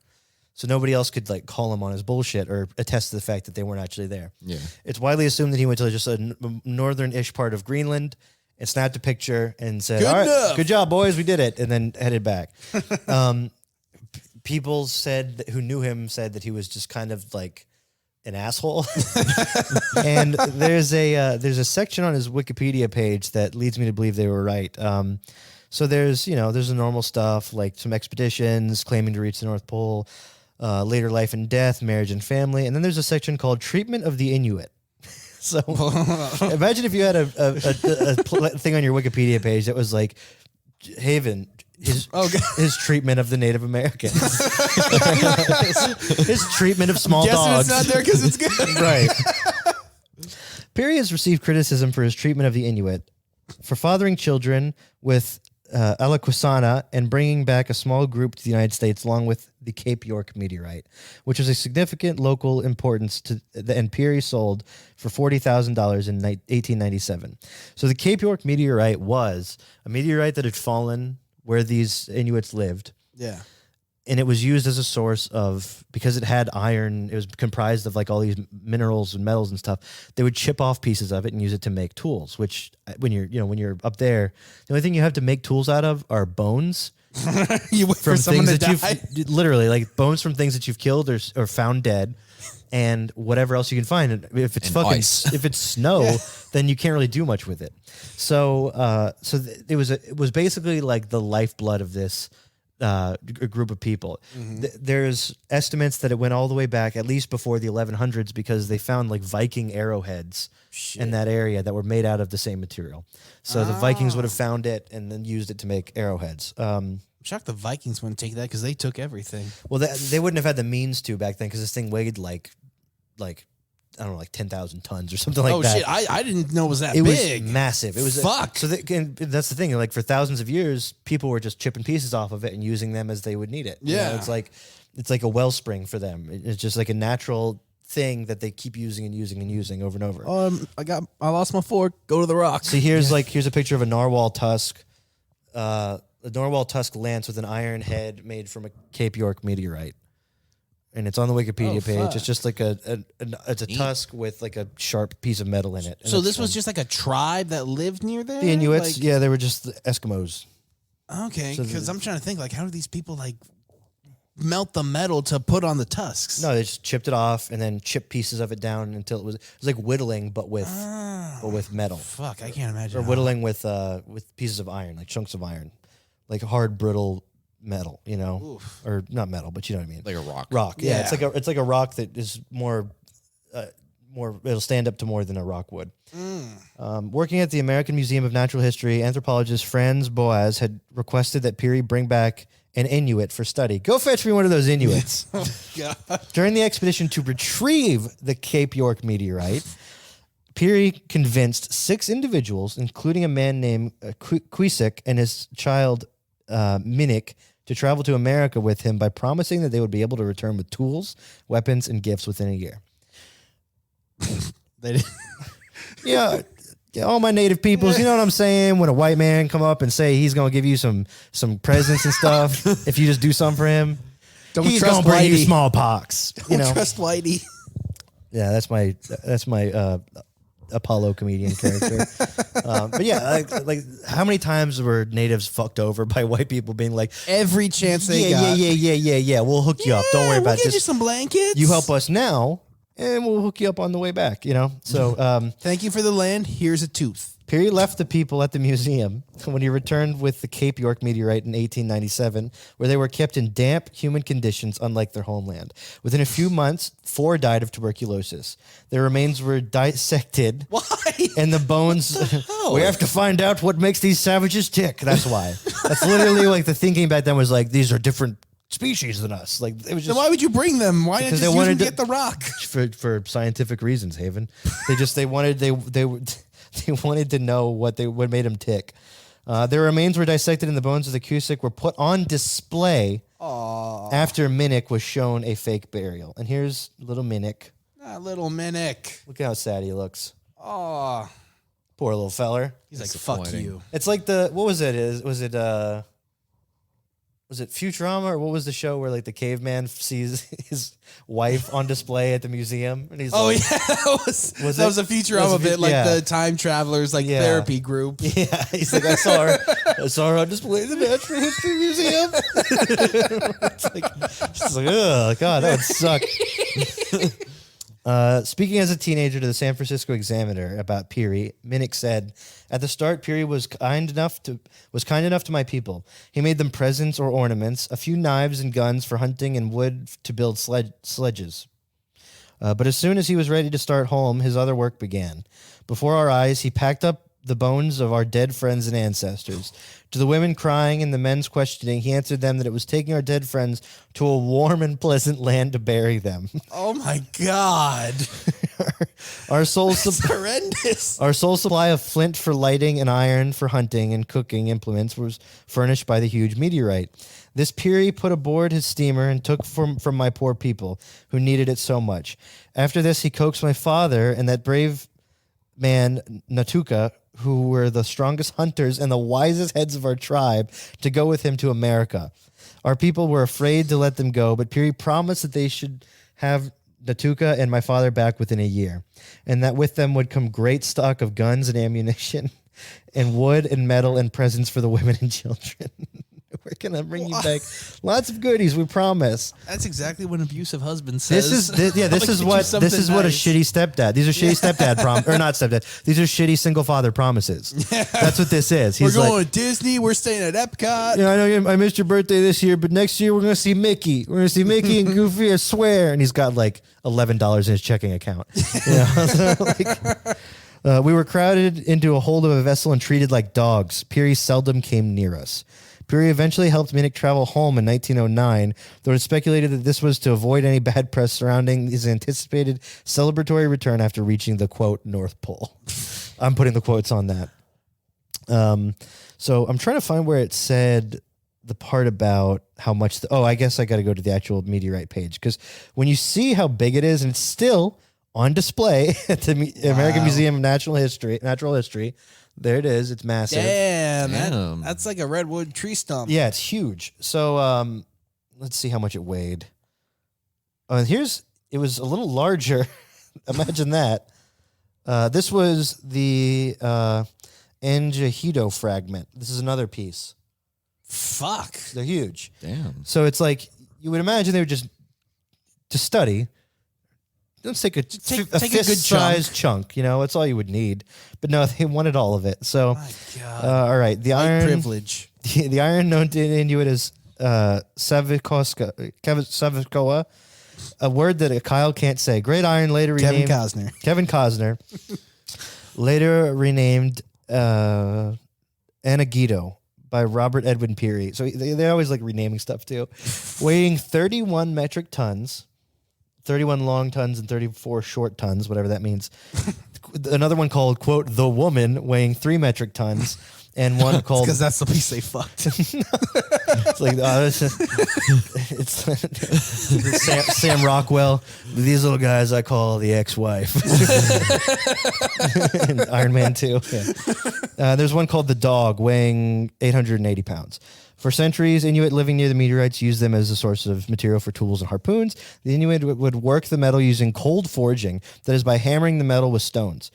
So nobody else could like call him on his bullshit or attest to the fact that they weren't actually there. Yeah. It's widely assumed that he went to just a northern-ish part of Greenland and snapped a picture and said, "All right, good job, boys, we did it," and then headed back. People who knew him said that he was just kind of like an asshole. And there's a section on his Wikipedia page that leads me to believe they were right. So there's the normal stuff like some expeditions claiming to reach the North Pole, later life and death, marriage and family, and then there's a section called treatment of the Inuit. So imagine if you had a thing on your Wikipedia page that was like Haven. His treatment of the Native Americans. his treatment of small dogs. Guessing it's not there because it's good. Right. Peary has received criticism for his treatment of the Inuit, for fathering children with Alaquasana and bringing back a small group to the United States along with the Cape York meteorite, which was a significant local importance and Peary sold for $40,000 in 1897. So the Cape York meteorite was a meteorite that had fallen where these Inuits lived. Yeah. And it was used as a source of, because it had iron, it was comprised of like all these minerals and metals and stuff. They would chip off pieces of it and use it to make tools, which when you're up there, the only thing you have to make tools out of are bones. You wait for someone to die. Literally like bones from things that you've killed or found dead and whatever else you can find. And if it's if it's snow, then you can't really do much with it. So, it was basically like the lifeblood of this a group of people. Mm-hmm. There's estimates that it went all the way back at least before the 1100s because they found like Viking arrowheads in that area that were made out of the same material. So the Vikings would have found it and then used it to make arrowheads. I'm shocked the Vikings wouldn't take that because they took everything. Well, they wouldn't have had the means to back then because this thing weighed like I don't know, like 10,000 tons or something like that. Oh, shit. I didn't know it was that big. It was massive. It was fuck. So that's the thing. Like for thousands of years, people were just chipping pieces off of it and using them as they would need it. Yeah. It's like a wellspring for them. It's just like a natural thing that they keep using and using and using over and over. I lost my fork. Go to the rock. See, here's a picture of a narwhal tusk. A narwhal tusk lance with an iron head made from a Cape York meteorite. And it's on the Wikipedia page. Fuck. It's just like it's a tusk with like a sharp piece of metal in it. And so this was just like a tribe that lived near there? The Inuits, they were just the Eskimos. Okay, because I'm trying to think, like, how do these people, like, melt the metal to put on the tusks? No, they just chipped it off and then chipped pieces of it down until it was like whittling, but with metal. Fuck, I can't imagine. Or whittling with pieces of iron, like chunks of iron, like hard, brittle metal, Oof. or not metal, but you know what I mean, like a rock. Rock, yeah. It's like a rock that is more. It'll stand up to more than a rock would. Working at the American Museum of Natural History, anthropologist Franz Boas had requested that Peary bring back an Inuit for study. Go fetch me one of those Inuits. Oh, God. During the expedition to retrieve the Cape York meteorite, Peary convinced 6 individuals, including a man named Cuisinck and his child Minnick, to travel to America with him by promising that they would be able to return with tools, weapons, and gifts within a year. They did. Yeah, all my native peoples, you know what I'm saying? When a white man come up and say he's going to give you some presents and stuff, if you just do something for him, he's going to bring you smallpox. Don't trust Whitey. Yeah, that's my Apollo comedian character. But yeah, like how many times were natives fucked over by white people being like, every chance they got. Yeah, we'll hook you up. Don't worry about it. Just you some blankets. You help us now, and we'll hook you up on the way back. So thank you for the land. Here's a tooth. Peary left the people at the museum when he returned with the Cape York meteorite in 1897, where they were kept in damp, humid conditions unlike their homeland. Within a few months, 4 died of tuberculosis. Their remains were dissected. Why? And the bones... we have to find out what makes these savages tick. That's why. That's literally like the thinking back then was like, these are different species than us. Like it was just... Then why would you bring them? Why not just use them to get the rock? For scientific reasons, Haven. They wanted to know what made them tick. Their remains were dissected and the bones of the Cusick were put on display after Minnick was shown a fake burial. And here's little Minnick. Little Minnick. Look how sad he looks. Oh. Poor little feller. He's like, fuck Disappointing. you. It's like what was it? Was it Futurama or what was the show where like the caveman sees his wife on display at the museum and he's like, that was a Futurama bit, like the time travelers therapy group. Yeah, he's like, I saw her on display in the Natural History Museum. She's like, oh god, that would suck. Speaking as a teenager to the San Francisco Examiner about Peary, Minnick said, "At the start, Peary was kind enough to my people. He made them presents or ornaments, a few knives and guns for hunting, and wood to build sledges. But as soon as he was ready to start home, his other work began. Before our eyes, he packed up the bones of our dead friends and ancestors. To the women crying and the men's questioning, he answered them that it was taking our dead friends to a warm and pleasant land to bury them." Oh my god. Our sole horrendous. Our sole supply of flint for lighting and iron for hunting and cooking implements was furnished by the huge Meteorite. This Peary put aboard his steamer and took from my poor people who needed it so much. After this, he coaxed my father and that brave man Natuka, who were the strongest hunters and the wisest heads of our tribe, to go with him to America. Our people were afraid to let them go, but Peary promised that they should have Natuka and my father back within a year, and that with them would come great stock of guns and ammunition and wood and metal and presents for the women and children. We're going to bring you back lots of goodies, we promise. That's exactly what an abusive husband says. This is what a shitty stepdad. These are shitty stepdad or not stepdad. These are shitty single father promises. That's what this is. We're going to Disney. We're staying at Epcot. Yeah, I know I missed your birthday this year, but next year we're going to see Mickey. We're going to see Mickey and Goofy, I swear. And he's got like $11 in his checking account. We were crowded into a hold of a vessel and treated like dogs. Peary seldom came near us. Peary eventually helped Minnick travel home in 1909, though it's speculated that this was to avoid any bad press surrounding his anticipated celebratory return after reaching the, quote, North Pole. I'm putting the quotes on that. So I'm trying to find where it said the part about how much... I guess I got to go to the actual Meteorite page, because when you see how big it is, and it's still on display at the American Museum of Natural History... There it is. It's massive. Damn. That's like a redwood tree stump. Yeah, it's huge. So let's see how much it weighed. It was a little larger. Imagine that. This was the Angihido fragment. This is another piece. Fuck. They're huge. Damn. So it's like, you would imagine they would just, to study, let's take a fist-sized chunk. You know, that's all you would need. But no, they wanted all of it. So, my God. All right, the iron privilege. The iron known to Inuit as Savikoa, a word that Kyle can't say. Great iron later renamed Kevin Costner later renamed Anagito by Robert Edwin Peary. So they always like renaming stuff too. Weighing 31 metric tons. 31 long tons and 34 short tons, whatever that means. Another one called, quote, The Woman, weighing 3 metric tons. And one called... Because that's the piece they fucked. It's like, it's Sam Rockwell. These little guys I call the ex-wife. And Iron Man 2. Yeah. There's one called The Dog, weighing 880 pounds. For centuries, Inuit living near the meteorites used them as a source of material for tools and harpoons. The Inuit would work the metal using cold forging, that is by hammering the metal with stones.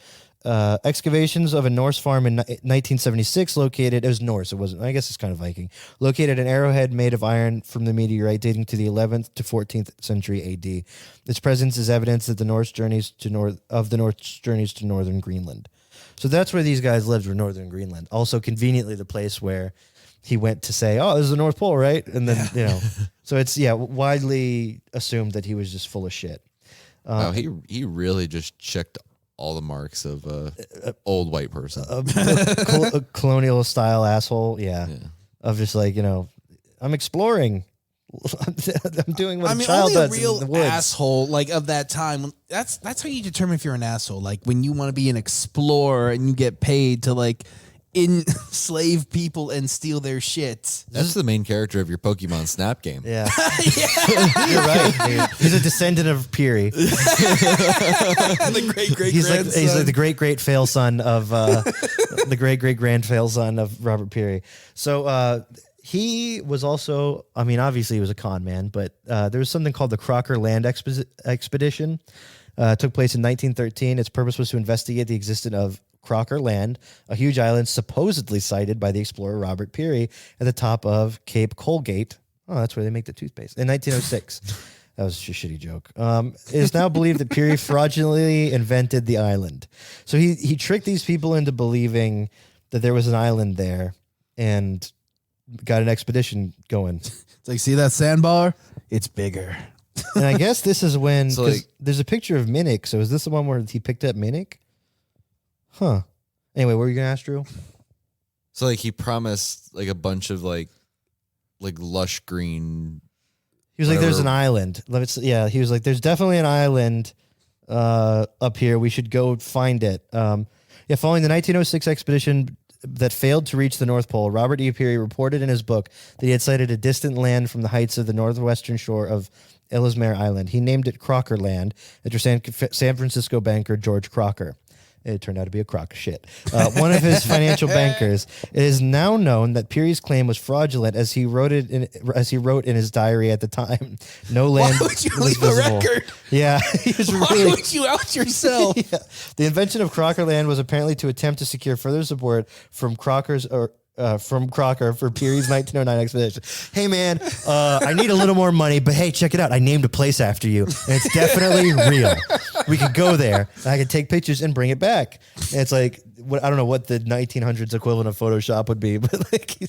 Excavations of a Norse farm in 1976 located, it was Norse, it wasn't, I guess it's kind of Viking, located an arrowhead made of iron from the meteorite dating to the 11th to 14th century AD. Its presence is evidence that the Norse journeys to northern Greenland. So that's where these guys lived, were northern Greenland. Also conveniently the place where he went to say, oh, this is the North Pole, right? And then, so it's, widely assumed that he was just full of shit. Wow, he really just checked all the marks of old white person. A colonial style asshole, of just like, I'm exploring. I'm doing what a child does only a real in the woods. asshole like of that time. That's how you determine if you're an asshole. Like when you want to be an explorer and you get paid to like enslave people and steal their shit. That's the main character of your Pokemon Snap game. Yeah. You're right, dude. He's a descendant of Peary. The great He's like the great fail son of the great grand fail son of Robert Peary. So he was also, I mean, obviously he was a con man, but there was something called the Crocker Land Expedition. Took place in 1913. Its purpose was to investigate the existence of Crocker Land, a huge island supposedly sighted by the explorer Robert Peary at the top of Cape Colgate. Oh, that's where they make the toothpaste. In 1906. That was a shitty joke. It is now believed that Peary fraudulently invented the island. So he tricked these people into believing that there was an island there and got an expedition going. It's like, see that sandbar? It's bigger. And I guess this is when, So, like- there's a picture of Minnick. So is this the one where he picked up Minnick? Huh. Anyway, what were you going to ask, Drew? So like he promised like a bunch of like lush green. He was like, there's an Whatever. island. He was like, there's definitely an island up here. We should go find it. Following the 1906 expedition that failed to reach the North Pole, Robert E. Peary reported in his book that he had sighted a distant land from the heights of the northwestern shore of Ellesmere Island. He named it Crocker Land after San Francisco banker George Crocker. It turned out to be a crock of shit. One of his financial bankers. It is now known that Peary's claim was fraudulent, as he wrote in his diary at the time. No land Why would you was leave a visible. record? Yeah, he was Why really. would you out yourself? Yeah. The invention of Crocker Land was apparently to attempt to secure further support from Crocker for Peary's 1909 expedition. Hey man, I need a little more money, but hey, check it out. I named a place after you, and it's definitely real. We could go there. And I could take pictures and bring it back. And it's like, I don't know what the 1900s equivalent of Photoshop would be, but like, He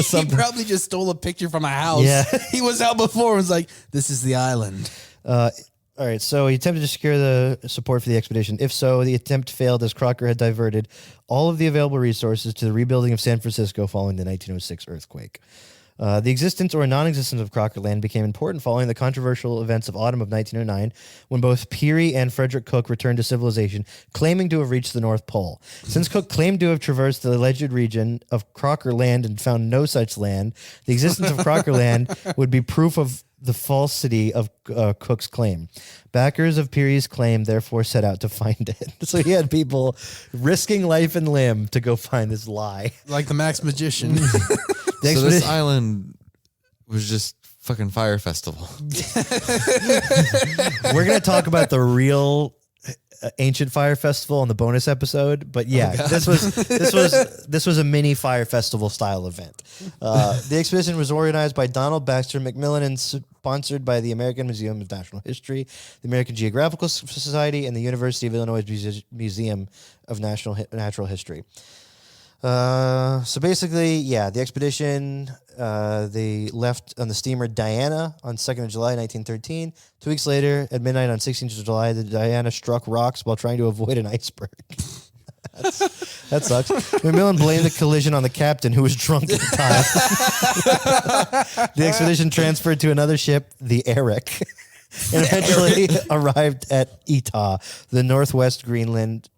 something. probably just stole a picture from a house. Yeah. He was out before and was like, this is the island. All right, so he attempted to secure the support for the expedition. If so, the attempt failed as Crocker had diverted all of the available resources to the rebuilding of San Francisco following the 1906 earthquake. The existence or non-existence of Crocker Land became important following the controversial events of autumn of 1909, when both Peary and Frederick Cook returned to civilization, claiming to have reached the North Pole. Since Cook claimed to have traversed the alleged region of Crocker Land and found no such land, the existence of Crocker Land would be proof of the falsity of Cook's claim. Backers of Peary's claim therefore set out to find it. So he had people risking life and limb to go find this lie. Like the Max Magician. So this island was just fucking Fire Festival. We're going to talk about the real ancient Fire Festival on the bonus episode, but yeah, this was a mini Fire Festival style event. The expedition was organized by Donald Baxter Macmillan and sponsored by the American Museum of Natural History, the American Geographical Society, and the University of Illinois Museum of Natural History. So basically, yeah, the expedition, they left on the steamer Diana on 2nd of July, 1913. 2 weeks later, at midnight on 16th of July, the Diana struck rocks while trying to avoid an iceberg. That sucks. Macmillan blamed the collision on the captain, who was drunk at the time. The expedition transferred to another ship, the Eric, and eventually arrived at Etah, the northwest Greenland,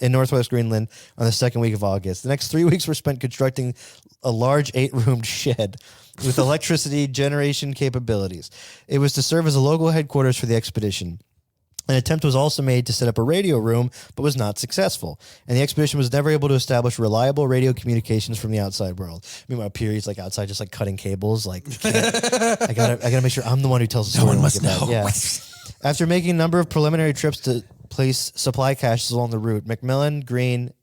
in northwest Greenland on the second week of August. The next 3 weeks were spent constructing a large 8-roomed shed with electricity generation capabilities. It was to serve as a local headquarters for the expedition. An attempt was also made to set up a radio room, but was not successful. And the expedition was never able to establish reliable radio communications from the outside world. Meanwhile, Peary's like outside, just like cutting cables. Like, I gotta make sure I'm the one who tells the story. one must like that. know. Yeah. After making a number of preliminary trips to place supply caches along the route, Macmillan, Green,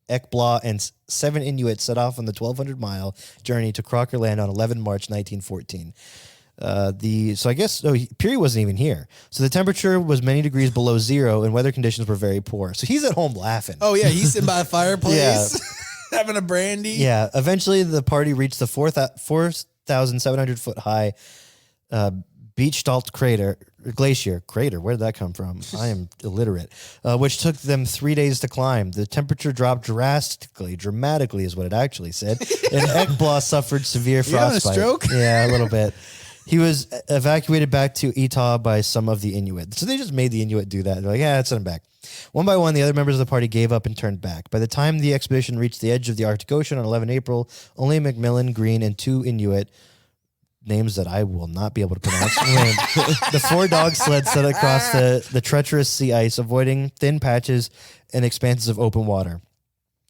Ekblaw, and 7 Inuits set off on the 1,200-mile journey to Crocker Land on 11 March 1914. Peary wasn't even here. So the temperature was many degrees below zero and weather conditions were very poor. So he's at home laughing. Oh, yeah. He's sitting by a fireplace having a brandy. Yeah. Eventually, the party reached the 4,700-foot high Beachdalt Glacier. Where did that come from? I am illiterate. Which took them 3 days to climb. The temperature dropped dramatically is what it actually said. And Ekblaw suffered severe You having a frostbite. stroke? Yeah, a little bit. He was evacuated back to Etah by some of the Inuit. So they just made the Inuit do that. They're like, yeah, send him back. One by one, the other members of the party gave up and turned back. By the time the expedition reached the edge of the Arctic Ocean on 11 April, only McMillan, Green, and 2 Inuit, names that I will not be able to pronounce, the 4 dog sleds set across the treacherous sea ice, avoiding thin patches and expanses of open water.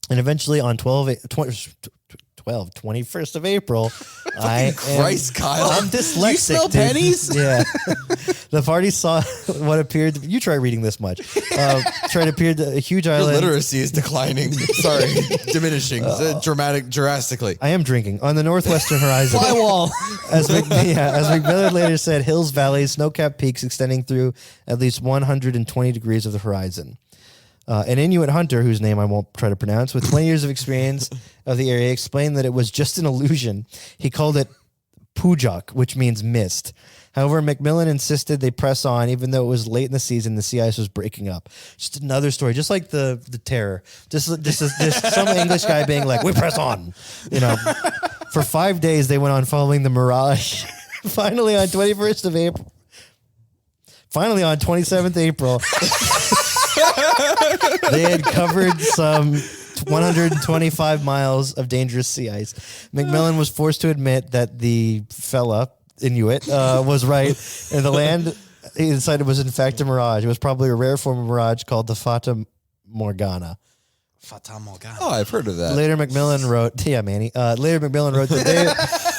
And eventually on 21st of April, I'm dyslexic. You smell dude. pennies? Yeah. The party saw what appeared. You try reading this much. Appeared a huge Your island. literacy is declining. Sorry, diminishing drastically. I am drinking on the northwestern horizon. Flywall. As McMillan later said, hills, valleys, snow-capped peaks extending through at least 120 degrees of the horizon. An Inuit hunter, whose name I won't try to pronounce, with 20 years of experience of the area, explained that it was just an illusion. He called it pujok, which means mist. However, McMillan insisted they press on, even though it was late in the season, the sea ice was breaking up. Just another story, just like the terror. Just some English guy being like, "We press on," you know. For 5 days, they went on following the mirage. Finally, on 27th April. They had covered some 125 miles of dangerous sea ice. McMillan was forced to admit that the fella, Inuit, was right, and the land he decided was in fact a mirage. It was probably a rare form of mirage called the Fata Morgana. Fata Morgana. Oh, I've heard of that. Later, McMillan wrote, the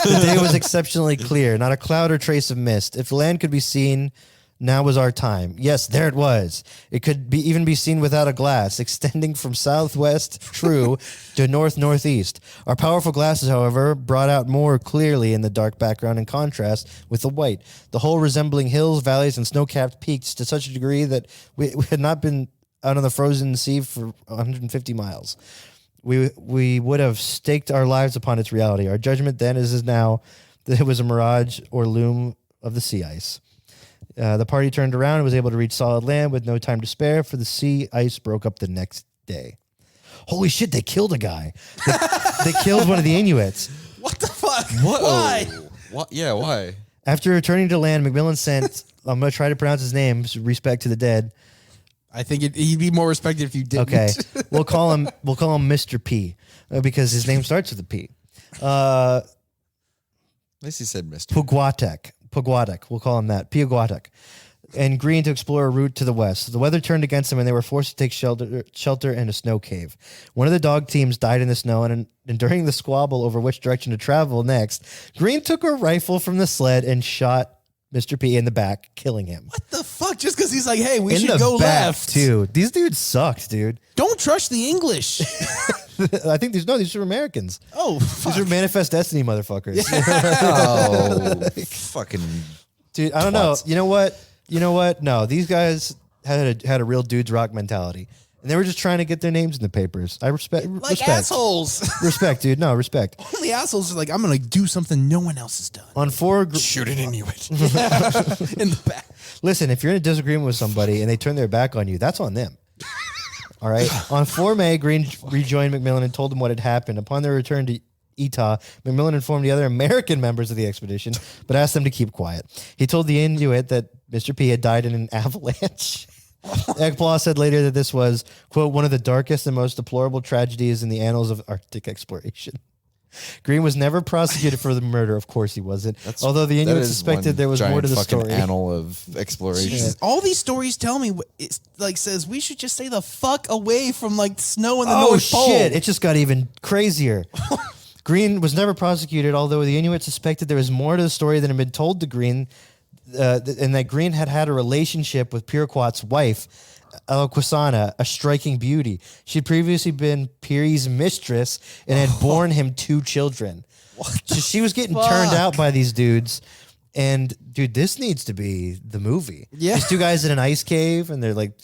day was exceptionally clear, not a cloud or trace of mist. If the land could be seen, now was our time. Yes, there it was. It could even be seen without a glass, extending from southwest true to northeast. Our powerful glasses, however, brought out more clearly in the dark background in contrast with the white, the whole resembling hills, valleys, and snow-capped peaks to such a degree that we had not been out on the frozen sea for 150 miles. We would have staked our lives upon its reality. Our judgment then, as is now, that it was a mirage or loom of the sea ice. The party turned around and was able to reach solid land with no time to spare, for the sea ice broke up the next day. Holy shit, they killed a guy. They killed one of the Inuits. What the fuck? What? Why? What? Yeah, why? After returning to land, McMillan sent, I'm going to try to pronounce his name, respect to the dead. I think he'd be more respected if you didn't. Okay. We'll call him Mr. P because his name starts with a P. At least he said Mr. Pugwatek. We'll call him that. Pugwatek. And Green to explore a route to the west. The weather turned against them, and they were forced to take shelter in a snow cave. One of the dog teams died in the snow, and during the squabble over which direction to travel next, Green took a rifle from the sled and shot Mr. P in the back, killing him. What the fuck? Just because he's like, hey, we in should the go back, left. too. These dudes sucked, dude. Don't trust the English. I think these are Americans. Oh, fuck. These are Manifest Destiny motherfuckers. Oh, fucking Dude, I don't know. You know what? No, these guys had a real dudes rock mentality. And they were just trying to get their names in the papers. I respect. Assholes. Respect, dude. No, respect. Only assholes are like, I'm going to do something no one else has done. On 4... shoot an Inuit. In the back. Listen, if you're in a disagreement with somebody and they turn their back on you, that's on them. All right? On 4 May, Green rejoined McMillan and told him what had happened. Upon their return to Etah, McMillan informed the other American members of the expedition, but asked them to keep quiet. He told the Inuit that Mr. P had died in an avalanche. Ekblad said later that this was, quote, one of the darkest and most deplorable tragedies in the annals of Arctic exploration. Green was never prosecuted for the murder. Of course he wasn't. Although the Inuit suspected there was more to the story. Annal of exploration. Jesus. All these stories tell me, it like says we should just stay the fuck away from like snow in the North Pole. Oh shit! It just got even crazier. Green was never prosecuted, although the Inuit suspected there was more to the story than had been told to Green, and that Green had a relationship with Purquat's wife, Alaquasana, a striking beauty. She'd previously been Peary's mistress and had borne him 2 children. So she was getting turned out by these dudes. And dude, this needs to be the movie. Yeah. These 2 guys in an ice cave, and they're like,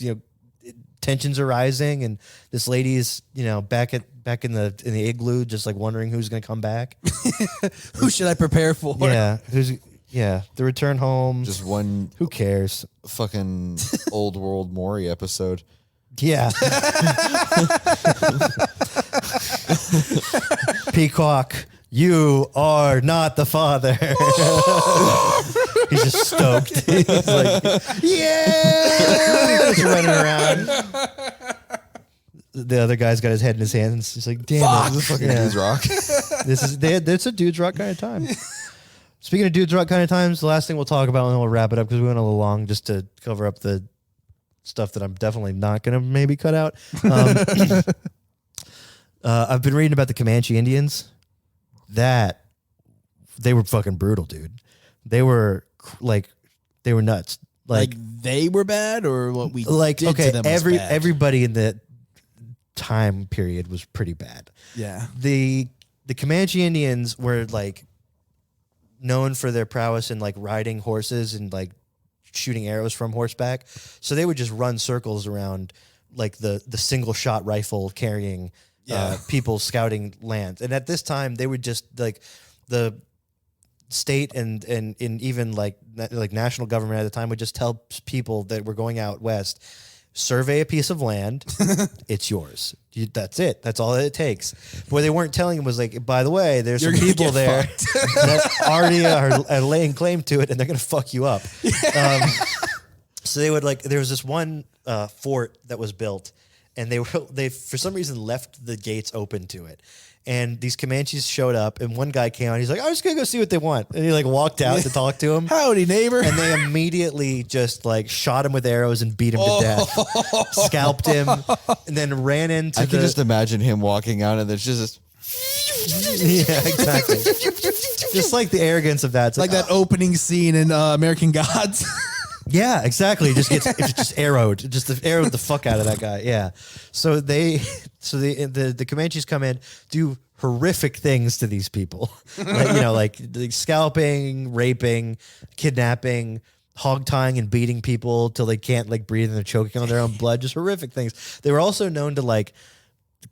tensions are rising, and this lady is, back in the igloo, just like wondering who's going to come back. Who should I prepare for? Yeah, the return home. Just one. Who cares? Fucking Old World Maury episode. Yeah. Peacock You are not the father. He's just stoked. He's like, yeah, just running around. The other guy's got his head in his hands. He's like, damn it. This is fucking dude's rock. It's a dude's rock kind of time. Speaking of dude's rock kind of times, the last thing we'll talk about, and then we'll wrap it up because we went a little long just to cover up the stuff that I'm definitely not going to maybe cut out. I've been reading about the Comanche Indians. That they were fucking brutal, dude. They were nuts. Like they were bad, or what we did to them was bad? Everybody in the time period was pretty bad. Yeah. The Comanche Indians were like known for their prowess in like riding horses and like shooting arrows from horseback. So they would just run circles around like the single shot rifle carrying people scouting lands. And at this time they would just like the state and even like national government at the time would just tell people that were going out west, survey a piece of land, it's yours. That's it. That's all it takes. But what they weren't telling them was like, by the way, there's some people there that already are laying claim to it, and they're going to fuck you up. So they would like, there was this one fort that was built, and they for some reason left the gates open to it. And these Comanches showed up, and one guy came out. He's like, I'm just going to go see what they want. And he like walked out to talk to him. Howdy, neighbor. And they immediately just like shot him with arrows and beat him to death. Scalped him, and then ran into I can just imagine him walking out, and there's just yeah, exactly. Just like the arrogance of that. It's like that opening scene in American Gods. Yeah, exactly. It's just arrowed. Just arrowed the fuck out of that guy. Yeah. So the Comanches come in, do horrific things to these people. like scalping, raping, kidnapping, hog tying and beating people till they can't like breathe and they're choking on their own blood. Just horrific things. They were also known to like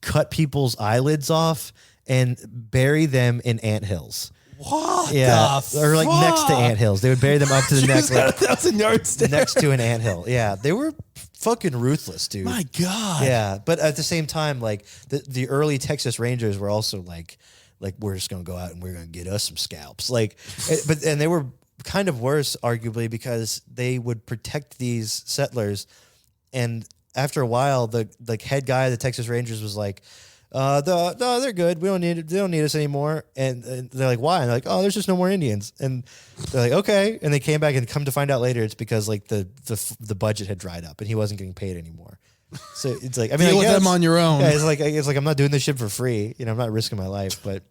cut people's eyelids off and bury them in anthills. What? Yeah, or like fuck? next to anthills. They would bury them up to the neck, like 1,000 yards next to an anthill. Yeah, they were fucking ruthless, dude. My God. Yeah, but at the same time, like the early Texas Rangers were also like we're just gonna go out and we're gonna get us some scalps. Like, and they were kind of worse, arguably, because they would protect these settlers, and after a while, the head guy of the Texas Rangers was like, no, they're good. We don't need it. They don't need us anymore. And they're like, why? And they're like, oh, there's just no more Indians. And they're like, okay. And they came back and come to find out later, it's because like the budget had dried up and he wasn't getting paid anymore. So it's like, I mean, deal with them on your own. Yeah, it's like I'm not doing this shit for free. I'm not risking my life, but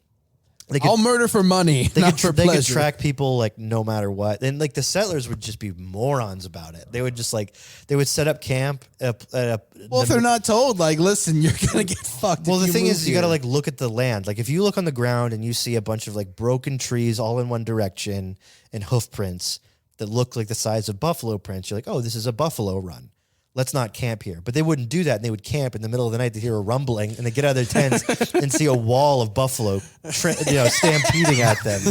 I'll murder for money, not for pleasure. They could track people like no matter what. And like the settlers would just be morons about it. They would just they would set up camp. Well, if they're not told, like, listen, you're going to get fucked. Well, the thing is, you got to like look at the land. Like if you look on the ground and you see a bunch of like broken trees all in one direction and hoof prints that look like the size of buffalo prints, you're like, oh, this is a buffalo run. Let's not camp here. But they wouldn't do that. And they would camp in the middle of the night to hear a rumbling, and they get out of their tents and see a wall of buffalo, stampeding at them.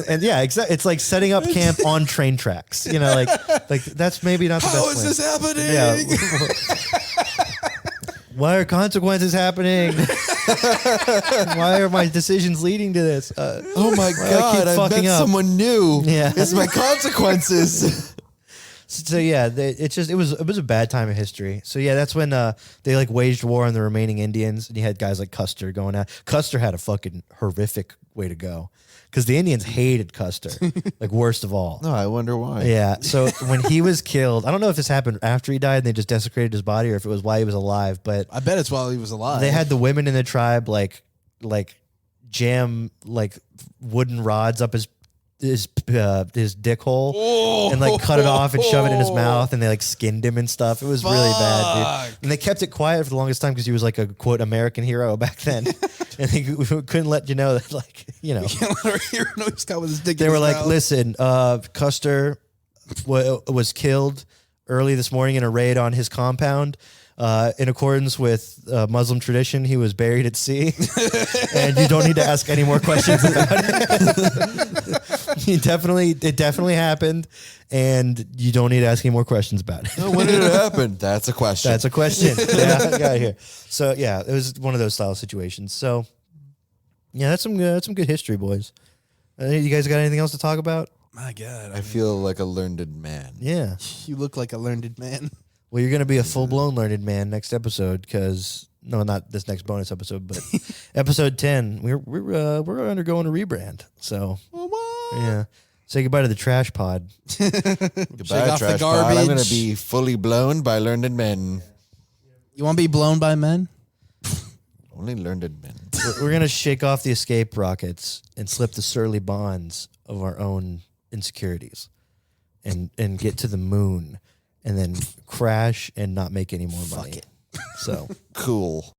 And yeah, exactly. It's like setting up camp on train tracks. Like that's maybe not the best How is this happening? Yeah. Why are consequences happening? Why are my decisions leading to this? Oh my God, I met someone new. Yeah. It's my consequences. So yeah, it was a bad time in history. So yeah, that's when they like waged war on the remaining Indians, and you had guys like Custer going out. Custer had a fucking horrific way to go because the Indians hated Custer, like worst of all. No, I wonder why. Yeah. So when he was killed, I don't know if this happened after he died and they just desecrated his body, or if it was while he was alive. But I bet it's while he was alive. They had the women in the tribe like jam like wooden rods up his dick hole and like cut it off and shove it in his mouth, and they like skinned him and stuff. It was really bad, dude. And they kept it quiet for the longest time because he was like a quote American hero back then, and they couldn't let you know that we can't let our hero know he's got with his dick. They in were his like, mouth. listen, Custer was killed early this morning in a raid on his compound. In accordance with Muslim tradition, he was buried at sea, and you don't need to ask any more questions about it. It definitely happened, and you don't need to ask any more questions about it. When did it happen? That's a question. That's a question. Yeah, I got it here. So yeah, it was one of those style situations. So Yeah, that's some good history, boys. You guys got anything else to talk about? My God. I feel like a learned man. Yeah. You look like a learned man. Well, you're going to be a full-blown learned man next episode because no, not this next bonus episode, but episode 10. We're undergoing a rebrand. So, yeah. Say goodbye to the trash pod. Goodbye, off the trash pod. I'm garbage. going to be fully blown by learned men. You want to be blown by men? Only learned men. We're going to shake off the escape rockets and slip the surly bonds of our own insecurities and get to the moon and then crash and not make any more money. Fuck it. So Cool.